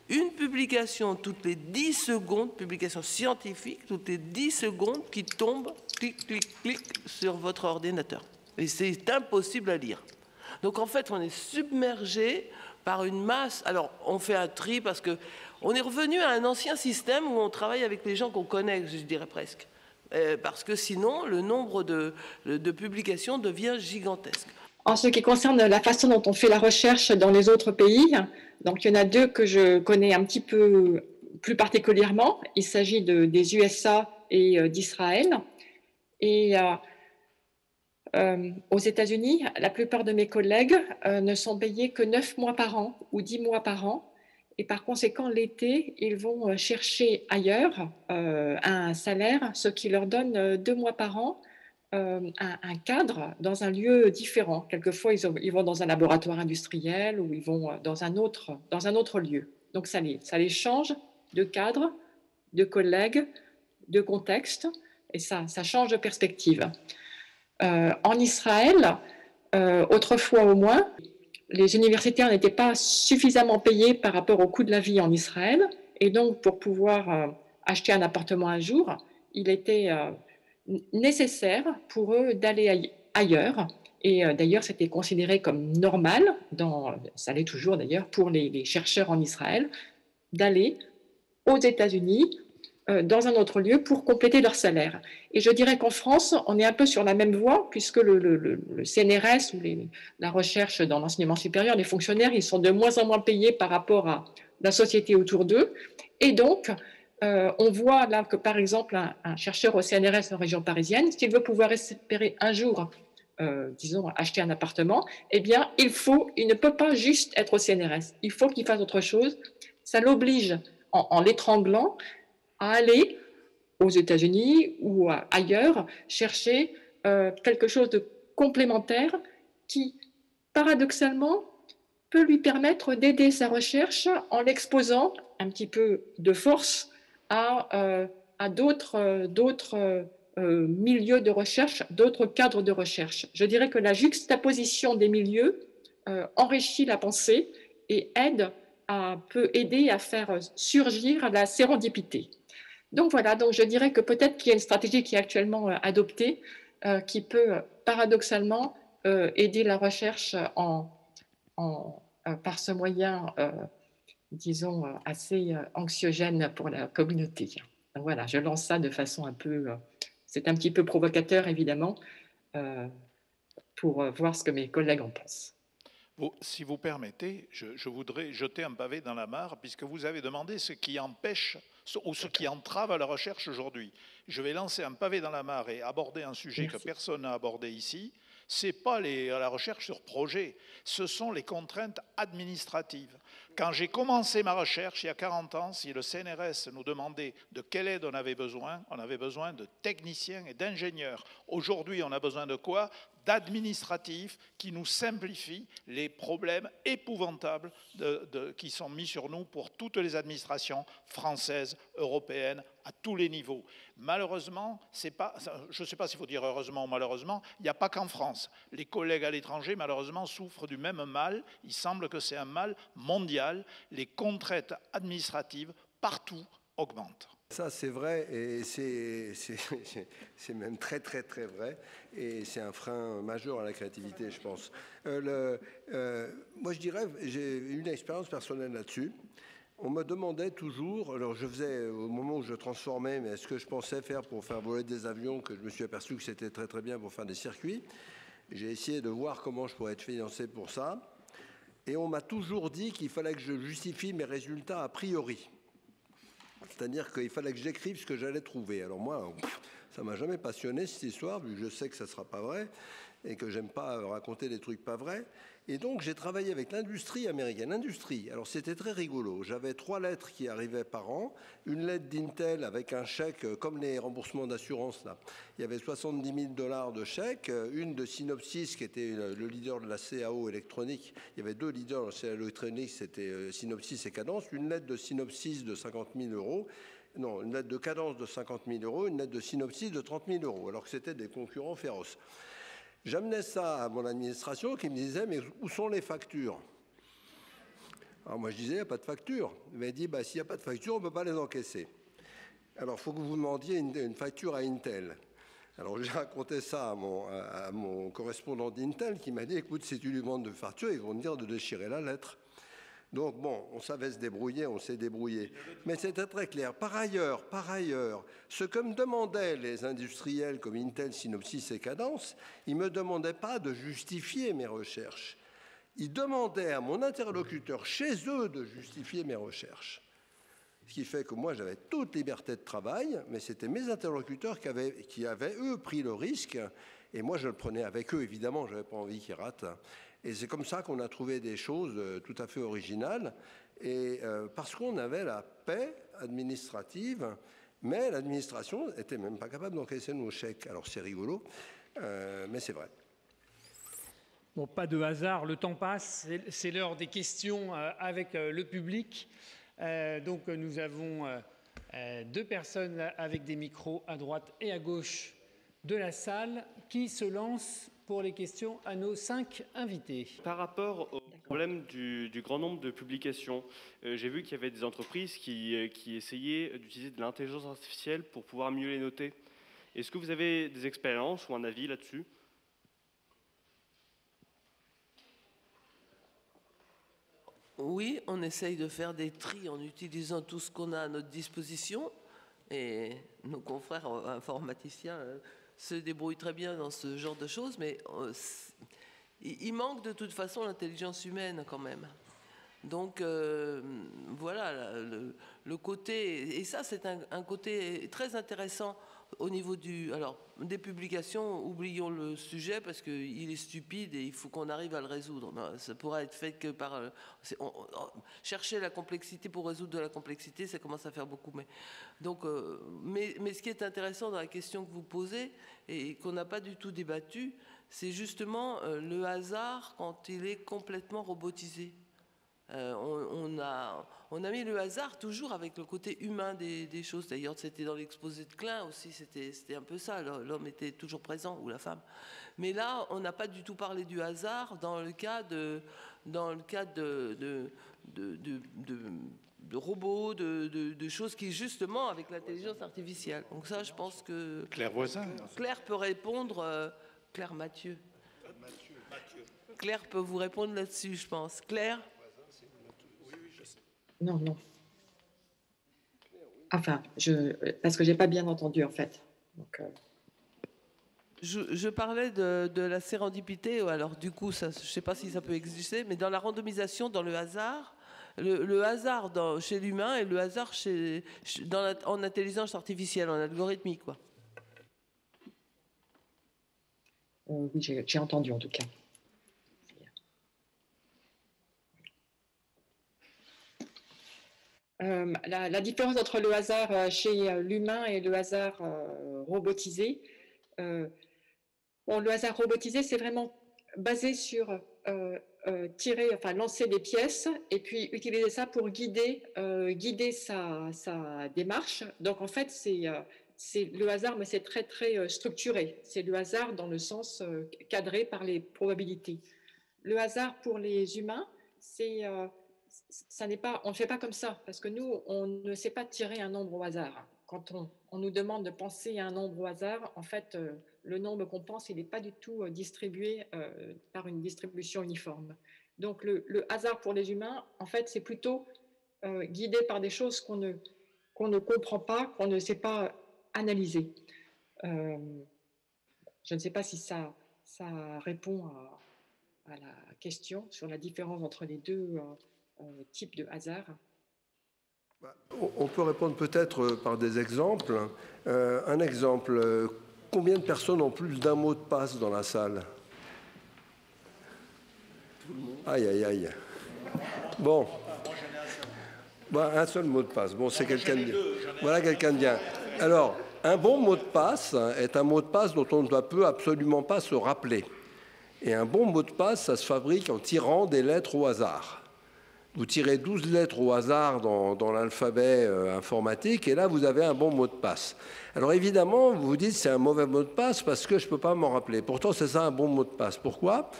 une publication toutes les 10 secondes, publication scientifique, toutes les 10 secondes qui tombe, clic, clic, clic, sur votre ordinateur. Et c'est impossible à lire. Donc en fait, on est submergé par une masse. Alors, on fait un tri parce que on est revenu à un ancien système où on travaille avec les gens qu'on connaît, je dirais presque. Parce que sinon, le nombre de publications devient gigantesque. En ce qui concerne la façon dont on fait la recherche dans les autres pays, donc il y en a deux que je connais un petit peu plus particulièrement. Il s'agit des USA et d'Israël. Et aux États-Unis, la plupart de mes collègues ne sont payés que 9 mois par an ou 10 mois par an. Et par conséquent, l'été, ils vont chercher ailleurs un salaire, ce qui leur donne 2 mois par an un cadre dans un lieu différent. Quelquefois, ils vont dans un laboratoire industriel ou ils vont dans un autre lieu. Donc, ça les change de cadre, de collègues, de contexte, et ça change de perspective. En Israël, autrefois au moins, les universitaires n'étaient pas suffisamment payés par rapport au coût de la vie en Israël. Et donc, pour pouvoir acheter un appartement un jour, il était nécessaire pour eux d'aller ailleurs. Et d'ailleurs, c'était considéré comme normal, ça l'est toujours d'ailleurs, pour les chercheurs en Israël, d'aller aux États-Unis, dans un autre lieu pour compléter leur salaire. Et je dirais qu'en France, on est un peu sur la même voie, puisque le CNRS ou la recherche dans l'enseignement supérieur, les fonctionnaires, ils sont de moins en moins payés par rapport à la société autour d'eux. Et donc, on voit là que, par exemple, un chercheur au CNRS en région parisienne, s'il veut pouvoir espérer un jour, disons, acheter un appartement, eh bien, il ne peut pas juste être au CNRS. Il faut qu'il fasse autre chose. Ça l'oblige, en l'étranglant, à aller aux États-Unis ou ailleurs chercher quelque chose de complémentaire qui, paradoxalement, peut lui permettre d'aider sa recherche en l'exposant un petit peu de force à d'autres milieux de recherche, d'autres cadres de recherche. Je dirais que la juxtaposition des milieux enrichit la pensée et peut aider à faire surgir la sérendipité. Donc voilà, donc je dirais que peut-être qu'il y a une stratégie qui est actuellement adoptée qui peut paradoxalement aider la recherche par ce moyen, disons, assez anxiogène pour la communauté. Donc voilà, je lance ça de façon c'est un petit peu provocateur évidemment, pour voir ce que mes collègues en pensent. Si vous permettez, je voudrais jeter un pavé dans la mare, puisque vous avez demandé ce qui empêche ou ce qui entrave à la recherche aujourd'hui. Je vais lancer un pavé dans la mare et aborder un sujet que personne n'a abordé ici. Ce n'est pas la recherche sur projet, ce sont les contraintes administratives. Quand j'ai commencé ma recherche il y a 40 ans, si le CNRS nous demandait de quelle aide on avait besoin de techniciens et d'ingénieurs. Aujourd'hui, on a besoin de quoi ? D'administratifs qui nous simplifient les problèmes épouvantables qui sont mis sur nous pour toutes les administrations françaises, européennes, à tous les niveaux. Malheureusement, je ne sais pas s'il faut dire heureusement ou malheureusement, il n'y a pas qu'en France. Les collègues à l'étranger, malheureusement, souffrent du même mal. Il semble que c'est un mal mondial. Les contraintes administratives, partout, augmentent. Ça, c'est vrai, et c'est même très, très, très vrai, et c'est un frein majeur à la créativité, je pense. Moi, je dirais, j'ai eu une expérience personnelle là-dessus. On me demandait toujours, alors je faisais au moment où je transformais, mais est-ce que je pensais faire pour faire voler des avions, que je me suis aperçu que c'était très, très bien pour faire des circuits. J'ai essayé de voir comment je pourrais être financé pour ça, et on m'a toujours dit qu'il fallait que je justifie mes résultats a priori. C'est-à-dire qu'il fallait que j'écrive ce que j'allais trouver. Alors moi, ça ne m'a jamais passionné cette histoire, vu que je sais que ça ne sera pas vrai et que j'aime pas raconter des trucs pas vrais. Et donc j'ai travaillé avec l'industrie américaine. L'industrie, alors c'était très rigolo. J'avais 3 lettres qui arrivaient par an. Une lettre d'Intel avec un chèque, comme les remboursements d'assurance là. Il y avait 70 000 $ de chèque. Une de Synopsys, qui était le leader de la CAO électronique. Il y avait 2 leaders de la CAO électronique, c'était Synopsys et Cadence. Une lettre de Synopsys de 50 000 €. Non, une lettre de Cadence de 50 000 €, une lettre de Synopsys de 30 000 €, alors que c'était des concurrents féroces. J'amenais ça à mon administration qui me disait « mais où sont les factures ?» Alors moi je disais « il n'y a pas de facture ». Il m'a dit « s'il n'y a pas de facture, on ne peut pas les encaisser ». Alors il faut que vous demandiez une facture à Intel. Alors j'ai raconté ça à mon correspondant d'Intel qui m'a dit « écoute, si tu lui demandes de facture, ils vont te dire de déchirer la lettre ». Donc bon, on savait se débrouiller, on s'est débrouillé. Mais c'était très clair. Par ailleurs, ce que me demandaient les industriels comme Intel, Synopsys et Cadence, ils ne me demandaient pas de justifier mes recherches. Ils demandaient à mon interlocuteur chez eux de justifier mes recherches. Ce qui fait que moi, j'avais toute liberté de travail, mais c'était mes interlocuteurs qui avaient, eux, pris le risque. Et moi, je le prenais avec eux, évidemment, je n'avais pas envie qu'ils ratent. Et c'est comme ça qu'on a trouvé des choses tout à fait originales, et parce qu'on avait la paix administrative, mais l'administration n'était même pas capable d'encaisser nos chèques. Alors c'est rigolo, mais c'est vrai. Bon, pas de hasard, le temps passe, c'est l'heure des questions avec le public. Donc nous avons 2 personnes avec des micros à droite et à gauche de la salle qui se lancent pour les questions à nos 5 invités. Par rapport au problème du grand nombre de publications, j'ai vu qu'il y avait des entreprises qui essayaient d'utiliser de l'intelligence artificielle pour pouvoir mieux les noter. Est-ce que vous avez des expériences ou un avis là-dessus ? Oui, on essaye de faire des tris en utilisant tout ce qu'on a à notre disposition, et nos confrères informaticiens se débrouillent très bien dans ce genre de choses, mais il manque de toute façon l'intelligence humaine quand même. Donc voilà, le côté, et ça c'est un côté très intéressant au niveau des publications. Oublions le sujet parce qu'il est stupide et il faut qu'on arrive à le résoudre. Non, ça pourra être fait que par chercher la complexité pour résoudre de la complexité, ça commence à faire beaucoup. Mais ce qui est intéressant dans la question que vous posez et qu'on n'a pas du tout débattu, c'est justement le hasard quand il est complètement robotisé. On a mis le hasard toujours avec le côté humain des choses. D'ailleurs, c'était dans l'exposé de Klein aussi, c'était un peu ça. L'homme était toujours présent, ou la femme. Mais là, on n'a pas du tout parlé du hasard dans le cas de robots, de choses qui, justement, avec l'intelligence artificielle. Donc ça, je pense que... Claire Voisin. Claire peut répondre... Claire Mathieu. Claire peut vous répondre là-dessus, je pense. Claire ? Non. Enfin, parce que j'ai pas bien entendu en fait. Donc, Je parlais de la sérendipité, alors du coup, ça, je ne sais pas si ça peut exister, mais dans la randomisation, dans le hasard, le hasard chez l'humain et le hasard en intelligence artificielle, en algorithmique, quoi. Oui, j'ai entendu en tout cas. La différence entre le hasard chez l'humain et le hasard robotisé. Bon, le hasard robotisé, c'est vraiment basé sur lancer des pièces et puis utiliser ça pour guider sa démarche. Donc en fait, c'est le hasard, mais c'est très très structuré. C'est le hasard dans le sens cadré par les probabilités. Le hasard pour les humains, on ne fait pas comme ça, parce que nous, on ne sait pas tirer un nombre au hasard. Quand on nous demande de penser à un nombre au hasard, en fait, le nombre qu'on pense, il n'est pas du tout distribué par une distribution uniforme. Donc, le hasard pour les humains, en fait, c'est plutôt guidé par des choses qu'on ne comprend pas, qu'on ne sait pas analyser. Je ne sais pas si ça répond à la question sur la différence entre les deux types de hasard. On peut répondre peut-être par des exemples. Un exemple, combien de personnes ont plus d'un mot de passe dans la salle? Aïe, aïe, aïe. Bon. Un seul mot de passe. Bon, c'est quelqu'un de bien. Voilà quelqu'un de bien. Alors, un bon mot de passe est un mot de passe dont on ne peut absolument pas se rappeler. Et un bon mot de passe, ça se fabrique en tirant des lettres au hasard. Vous tirez 12 lettres au hasard dans l'alphabet informatique et là, vous avez un bon mot de passe. Alors évidemment, vous vous dites c'est un mauvais mot de passe parce que je ne peux pas m'en rappeler. Pourtant, c'est ça un bon mot de passe. Pourquoi ?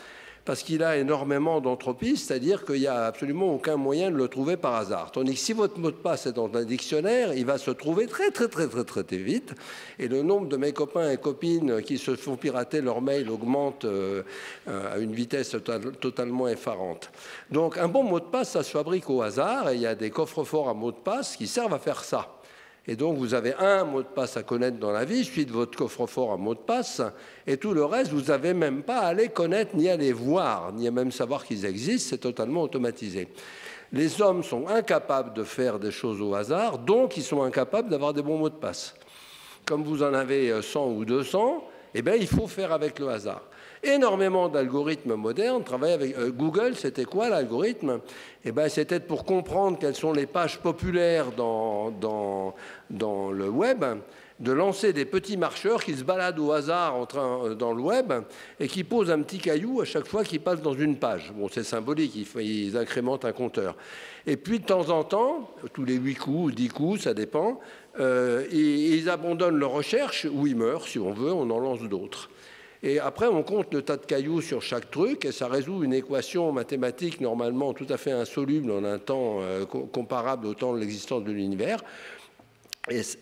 Parce qu'il a énormément d'entropie, c'est-à-dire qu'il n'y a absolument aucun moyen de le trouver par hasard. Tandis que si votre mot de passe est dans un dictionnaire, il va se trouver très vite. Et le nombre de mes copains et copines qui se font pirater leur mail augmente à une vitesse totalement effarante. Donc un bon mot de passe, ça se fabrique au hasard et il y a des coffres-forts à mots de passe qui servent à faire ça. Et donc, vous avez un mot de passe à connaître dans la vie, suite de votre coffre-fort à mot de passe, et tout le reste, vous n'avez même pas à les connaître, ni à les voir, ni à même savoir qu'ils existent, c'est totalement automatisé. Les hommes sont incapables de faire des choses au hasard, donc ils sont incapables d'avoir des bons mots de passe. Comme vous en avez 100 ou 200, eh bien, il faut faire avec le hasard. Énormément d'algorithmes modernes travaillent avec Google. C'était quoi l'algorithme? Eh ben, c'était pour comprendre quelles sont les pages populaires dans le web, de lancer des petits marcheurs qui se baladent au hasard dans le web et qui posent un petit caillou à chaque fois qu'ils passent dans une page. Bon, c'est symbolique, ils incrémentent un compteur. Et puis, de temps en temps, tous les 8 coups ou 10 coups, ça dépend, ils abandonnent leur recherche ou ils meurent, si on veut, on en lance d'autres. Et après, on compte le tas de cailloux sur chaque truc et ça résout une équation mathématique normalement tout à fait insoluble en un temps comparable au temps de l'existence de l'univers.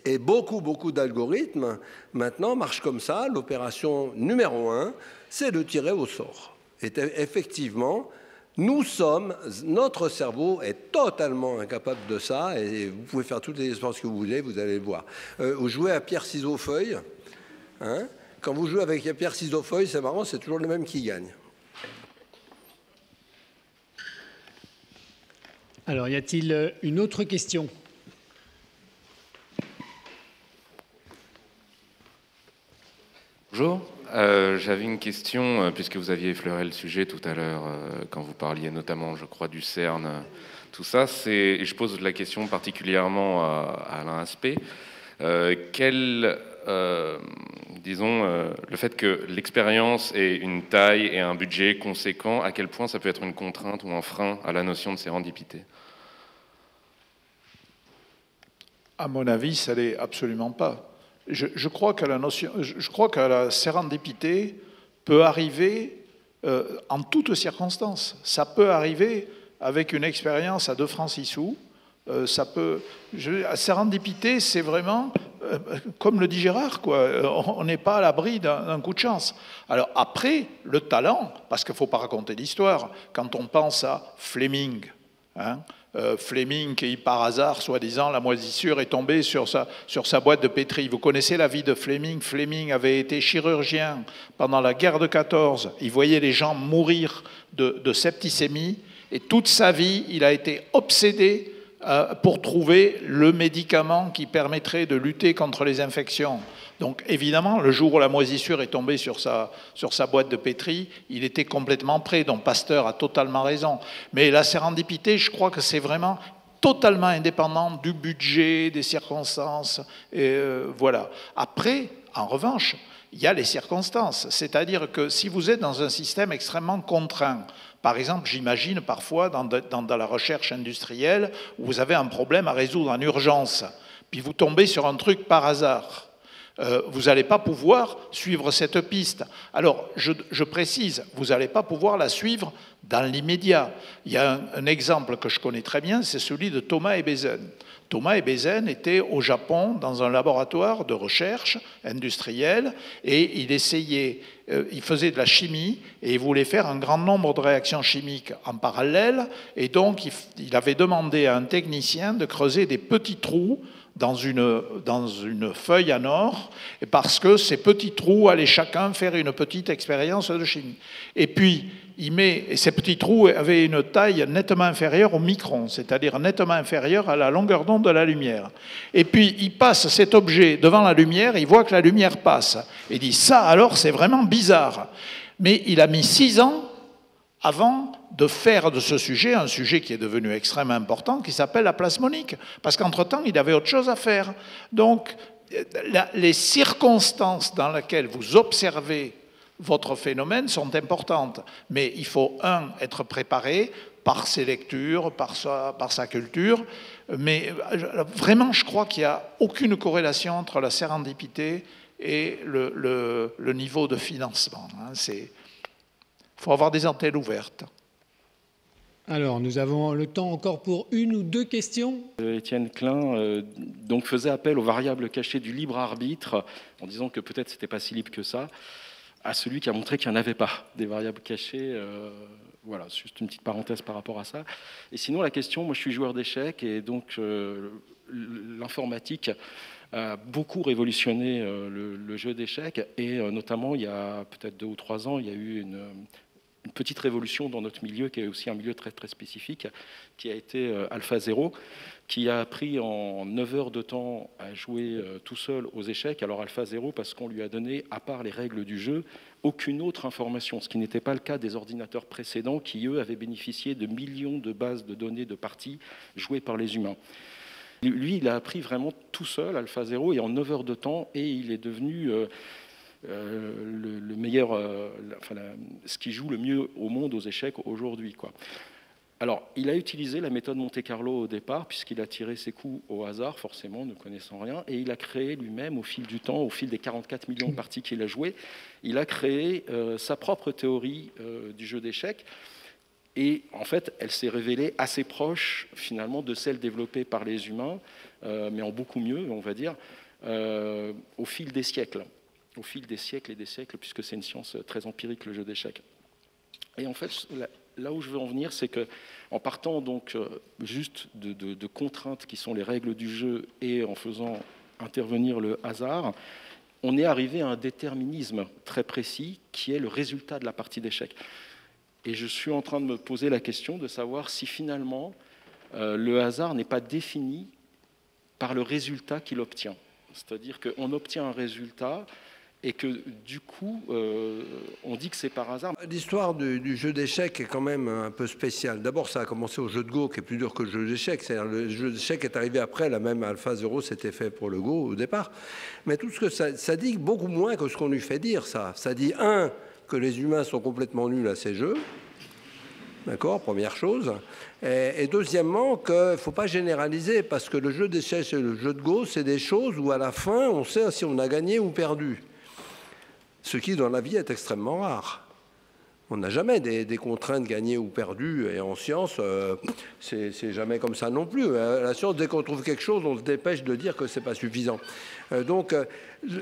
Et beaucoup d'algorithmes maintenant marchent comme ça. L'opération numéro 1, c'est de tirer au sort. Et effectivement, notre cerveau est totalement incapable de ça et vous pouvez faire toutes les expériences que vous voulez, vous allez le voir. Vous jouez à pierre-ciseaux-feuille, hein? Quand vous jouez avec pierre, ciseaux, feuille, c'est marrant, c'est toujours le même qui gagne. Alors, y a-t-il une autre question? Bonjour. J'avais une question, puisque vous aviez effleuré le sujet tout à l'heure, quand vous parliez notamment, je crois, du CERN, tout ça. Et je pose la question particulièrement à Alain Aspect. Disons, le fait que l'expérience ait une taille et un budget conséquent, à quel point ça peut être une contrainte ou un frein à la notion de sérendipité? À mon avis, ça l'est absolument pas. Je crois que la sérendipité peut arriver en toutes circonstances. Ça peut arriver avec une expérience à 2 francs 6 sous. La sérendipité, c'est vraiment, comme le dit Gérard, quoi. On n'est pas à l'abri d'un coup de chance. Alors après, le talent, parce qu'il ne faut pas raconter l'histoire, quand on pense à Fleming, hein, Fleming qui, par hasard, soi-disant, la moisissure est tombée sur sa boîte de pétri. Vous connaissez la vie de Fleming. Fleming avait été chirurgien pendant la guerre de 14. Il voyait les gens mourir de septicémie. Et toute sa vie, il a été obsédé pour trouver le médicament qui permettrait de lutter contre les infections. Donc évidemment, le jour où la moisissure est tombée sur sa boîte de pétri, il était complètement prêt, donc Pasteur a totalement raison. Mais la sérendipité, je crois que c'est vraiment totalement indépendant du budget, des circonstances, et voilà. Après, en revanche, il y a les circonstances, c'est-à-dire que si vous êtes dans un système extrêmement contraint, par exemple, j'imagine parfois dans la recherche industrielle, où vous avez un problème à résoudre en urgence, puis vous tombez sur un truc par hasard. Vous n'allez pas pouvoir suivre cette piste. Alors, je précise, vous n'allez pas pouvoir la suivre dans l'immédiat. Il y a un exemple que je connais très bien, c'est celui de Thomas Ebbesen. Thomas Ebbesen était au Japon dans un laboratoire de recherche industrielle et il faisait de la chimie et il voulait faire un grand nombre de réactions chimiques en parallèle et donc il avait demandé à un technicien de creuser des petits trous dans une feuille en or, parce que ces petits trous allaient chacun faire une petite expérience de chimie. Et puis, ces petits trous avaient une taille nettement inférieure au micron, c'est-à-dire nettement inférieure à la longueur d'onde de la lumière. Et puis, il passe cet objet devant la lumière, il voit que la lumière passe. Il dit, ça alors, c'est vraiment bizarre. Mais il a mis 6 ans avant de faire de ce sujet un sujet qui est devenu extrêmement important, qui s'appelle la plasmonique. Parce qu'entre-temps, il avait autre chose à faire. Donc, les circonstances dans lesquelles vous observez votre phénomène sont importantes. Mais il faut, être préparé par ses lectures, par sa culture. Mais vraiment, je crois qu'il n'y a aucune corrélation entre la sérendipité et le niveau de financement. Il faut avoir des antennes ouvertes. Alors, nous avons le temps encore pour 1 ou 2 questions. Étienne Klein donc faisait appel aux variables cachées du libre arbitre, en disant que peut-être c'était pas si libre que ça, à celui qui a montré qu'il n'y en avait pas des variables cachées. Voilà, c'est juste une petite parenthèse par rapport à ça. Et sinon, la question, moi je suis joueur d'échecs, et donc l'informatique a beaucoup révolutionné le jeu d'échecs, et notamment il y a peut-être 2 ou 3 ans, il y a eu une petite révolution dans notre milieu, qui est aussi un milieu très, très spécifique, qui a été AlphaZero, qui a appris en 9 heures de temps à jouer tout seul aux échecs. Alors AlphaZero, parce qu'on lui a donné, à part les règles du jeu, aucune autre information, ce qui n'était pas le cas des ordinateurs précédents, qui, eux, avaient bénéficié de millions de bases de données de parties jouées par les humains. Lui, il a appris vraiment tout seul, AlphaZero, et en 9 heures de temps, et il est devenu... le meilleur, ce qui joue le mieux au monde aux échecs aujourd'hui, quoi. Alors, il a utilisé la méthode Monte-Carlo au départ, puisqu'il a tiré ses coups au hasard, forcément, ne connaissant rien, et il a créé lui-même, au fil du temps, au fil des 44 millions de parties qu'il a jouées, il a créé sa propre théorie du jeu d'échecs. Et en fait, elle s'est révélée assez proche, finalement, de celle développée par les humains, mais en beaucoup mieux, on va dire, au fil des siècles. Au fil des siècles et des siècles, puisque c'est une science très empirique, le jeu d'échecs. Et en fait, là où je veux en venir, c'est qu'en partant donc juste de contraintes qui sont les règles du jeu et en faisant intervenir le hasard, on est arrivé à un déterminisme très précis qui est le résultat de la partie d'échecs. Et je suis en train de me poser la question de savoir si finalement le hasard n'est pas défini par le résultat qu'il obtient. C'est-à-dire qu'on obtient un résultat et que du coup, on dit que c'est par hasard. L'histoire du jeu d'échecs est quand même un peu spéciale. D'abord, ça a commencé au jeu de Go, qui est plus dur que le jeu d'échecs. C'est-à-dire le jeu d'échecs est arrivé après, la même AlphaZero, c'était fait pour le Go au départ. Mais tout ce que ça dit beaucoup moins que ce qu'on lui fait dire, ça. Ça dit, que les humains sont complètement nuls à ces jeux. D'accord, première chose. Et deuxièmement, qu'il ne faut pas généraliser, parce que le jeu d'échecs et le jeu de Go, c'est des choses où à la fin, on sait si on a gagné ou perdu. Ce qui, dans la vie, est extrêmement rare. On n'a jamais des contraintes gagnées ou perdues. Et en science, c'est jamais comme ça non plus. La science, dès qu'on trouve quelque chose, on se dépêche de dire que c'est pas suffisant. Donc,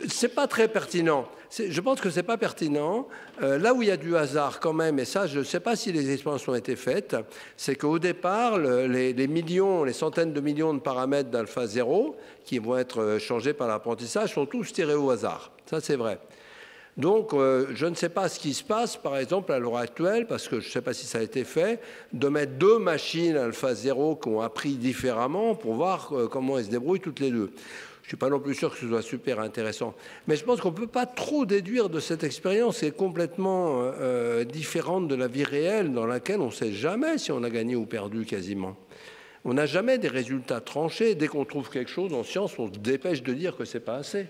c'est pas très pertinent. Je pense que c'est pas pertinent. Là où il y a du hasard quand même, et ça, je ne sais pas si les expériences ont été faites, c'est qu'au départ, les millions, les centaines de millions de paramètres d'alpha 0 qui vont être changés par l'apprentissage sont tous tirés au hasard. Ça, c'est vrai. Donc, je ne sais pas ce qui se passe, par exemple, à l'heure actuelle, parce que je ne sais pas si ça a été fait, de mettre 2 machines alpha 0 qui ont appris différemment pour voir comment elles se débrouillent toutes les deux. Je ne suis pas non plus sûr que ce soit super intéressant. Mais je pense qu'on ne peut pas trop déduire de cette expérience qui est complètement différente de la vie réelle, dans laquelle on ne sait jamais si on a gagné ou perdu quasiment. On n'a jamais des résultats tranchés. Dès qu'on trouve quelque chose en science, on se dépêche de dire que ce n'est pas assez,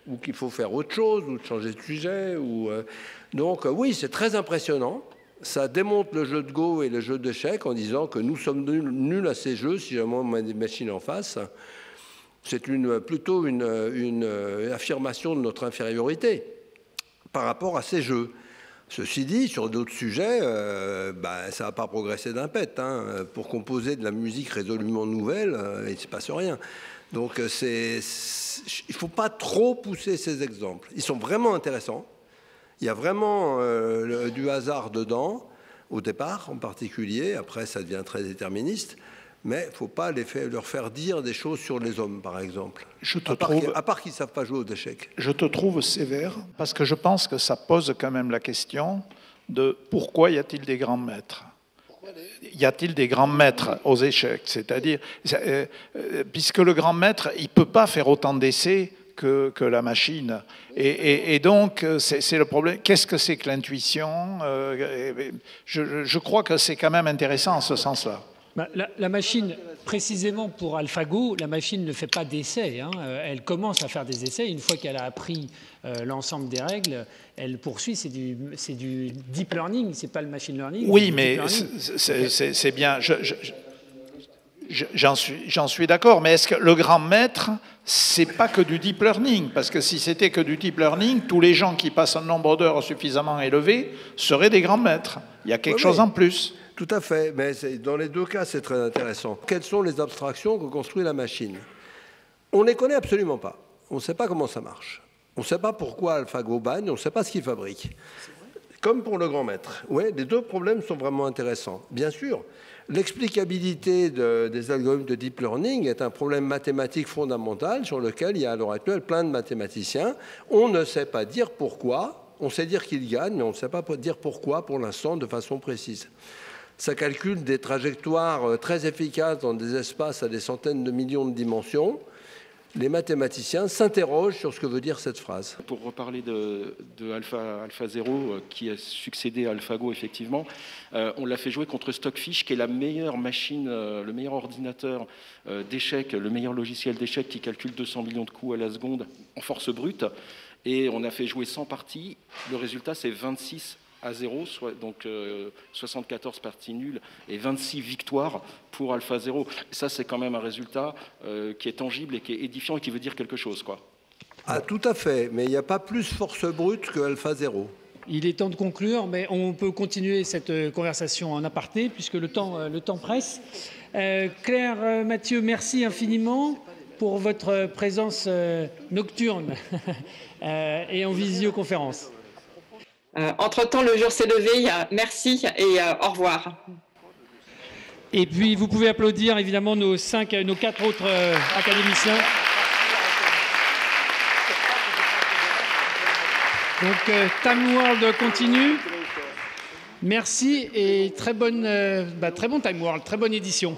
ou qu'il faut faire autre chose, ou de changer de sujet. Donc oui, c'est très impressionnant. Ça démonte le jeu de Go et le jeu d'échecs en disant que nous sommes nuls à ces jeux si jamais on a des machines en face. C'est plutôt une affirmation de notre infériorité par rapport à ces jeux. Ceci dit, sur d'autres sujets, ça ne va pas progresser d'un pet. Pour composer de la musique résolument nouvelle, il ne se passe rien. Donc il ne faut pas trop pousser ces exemples. Ils sont vraiment intéressants. Il y a vraiment du hasard dedans, au départ en particulier. Après, ça devient très déterministe. Mais il ne faut pas leur faire dire des choses sur les hommes, par exemple. À part qu'ils ne savent pas jouer aux échecs. Je te trouve sévère, parce que je pense que ça pose quand même la question de pourquoi y a-t-il des grands maîtres ? Y a-t-il des grands maîtres aux échecs ? C'est-à-dire, puisque le grand maître, il ne peut pas faire autant d'essais que la machine. Et donc, c'est le problème. Qu'est-ce que c'est que l'intuition ? Je crois que c'est quand même intéressant en ce sens-là. La machine, précisément pour AlphaGo, la machine ne fait pas d'essais. Elle commence à faire des essais. Une fois qu'elle a appris l'ensemble des règles, elle poursuit. C'est du deep learning, c'est pas le machine learning. Oui, mais c'est bien. J'en suis d'accord. Mais est-ce que le grand maître, c'est pas que du deep learning? Parce que si c'était que du deep learning, tous les gens qui passent un nombre d'heures suffisamment élevé seraient des grands maîtres. Il y a quelque chose en plus. Tout à fait, mais dans les deux cas, c'est très intéressant. Quelles sont les abstractions que construit la machine? On ne les connaît absolument pas. On ne sait pas comment ça marche. On ne sait pas pourquoi AlphaGo bagne, on ne sait pas ce qu'il fabrique. Comme pour le grand maître. Oui, les deux problèmes sont vraiment intéressants. Bien sûr, l'explicabilité des algorithmes de deep learning est un problème mathématique fondamental sur lequel il y a à l'heure actuelle plein de mathématiciens. On ne sait pas dire pourquoi. On sait dire qu'ils gagnent, mais on ne sait pas dire pourquoi pour l'instant de façon précise. Ça calcule des trajectoires très efficaces dans des espaces à des centaines de millions de dimensions. Les mathématiciens s'interrogent sur ce que veut dire cette phrase. Pour reparler de Alpha 0 qui a succédé à AlphaGo, effectivement, on l'a fait jouer contre Stockfish, qui est la meilleure machine, le meilleur ordinateur d'échecs, le meilleur logiciel d'échecs qui calcule 200 millions de coups à la seconde en force brute. Et on a fait jouer 100 parties. Le résultat, c'est 26 à 0, donc 74 parties nulles et 26 victoires pour Alpha 0. Et ça, c'est quand même un résultat qui est tangible et qui est édifiant et qui veut dire quelque chose, quoi. Ah, tout à fait, mais il n'y a pas plus force brute que Alpha 0. Il est temps de conclure, mais on peut continuer cette conversation en aparté, puisque le temps presse. Claire, Mathieu, merci infiniment pour votre présence nocturne et en visioconférence. Entre-temps, le jour s'est levé. Merci et au revoir. Et puis, vous pouvez applaudir évidemment nos 4 autres académiciens. Donc, Time World continue. Merci et très bon Time World, très bonne édition.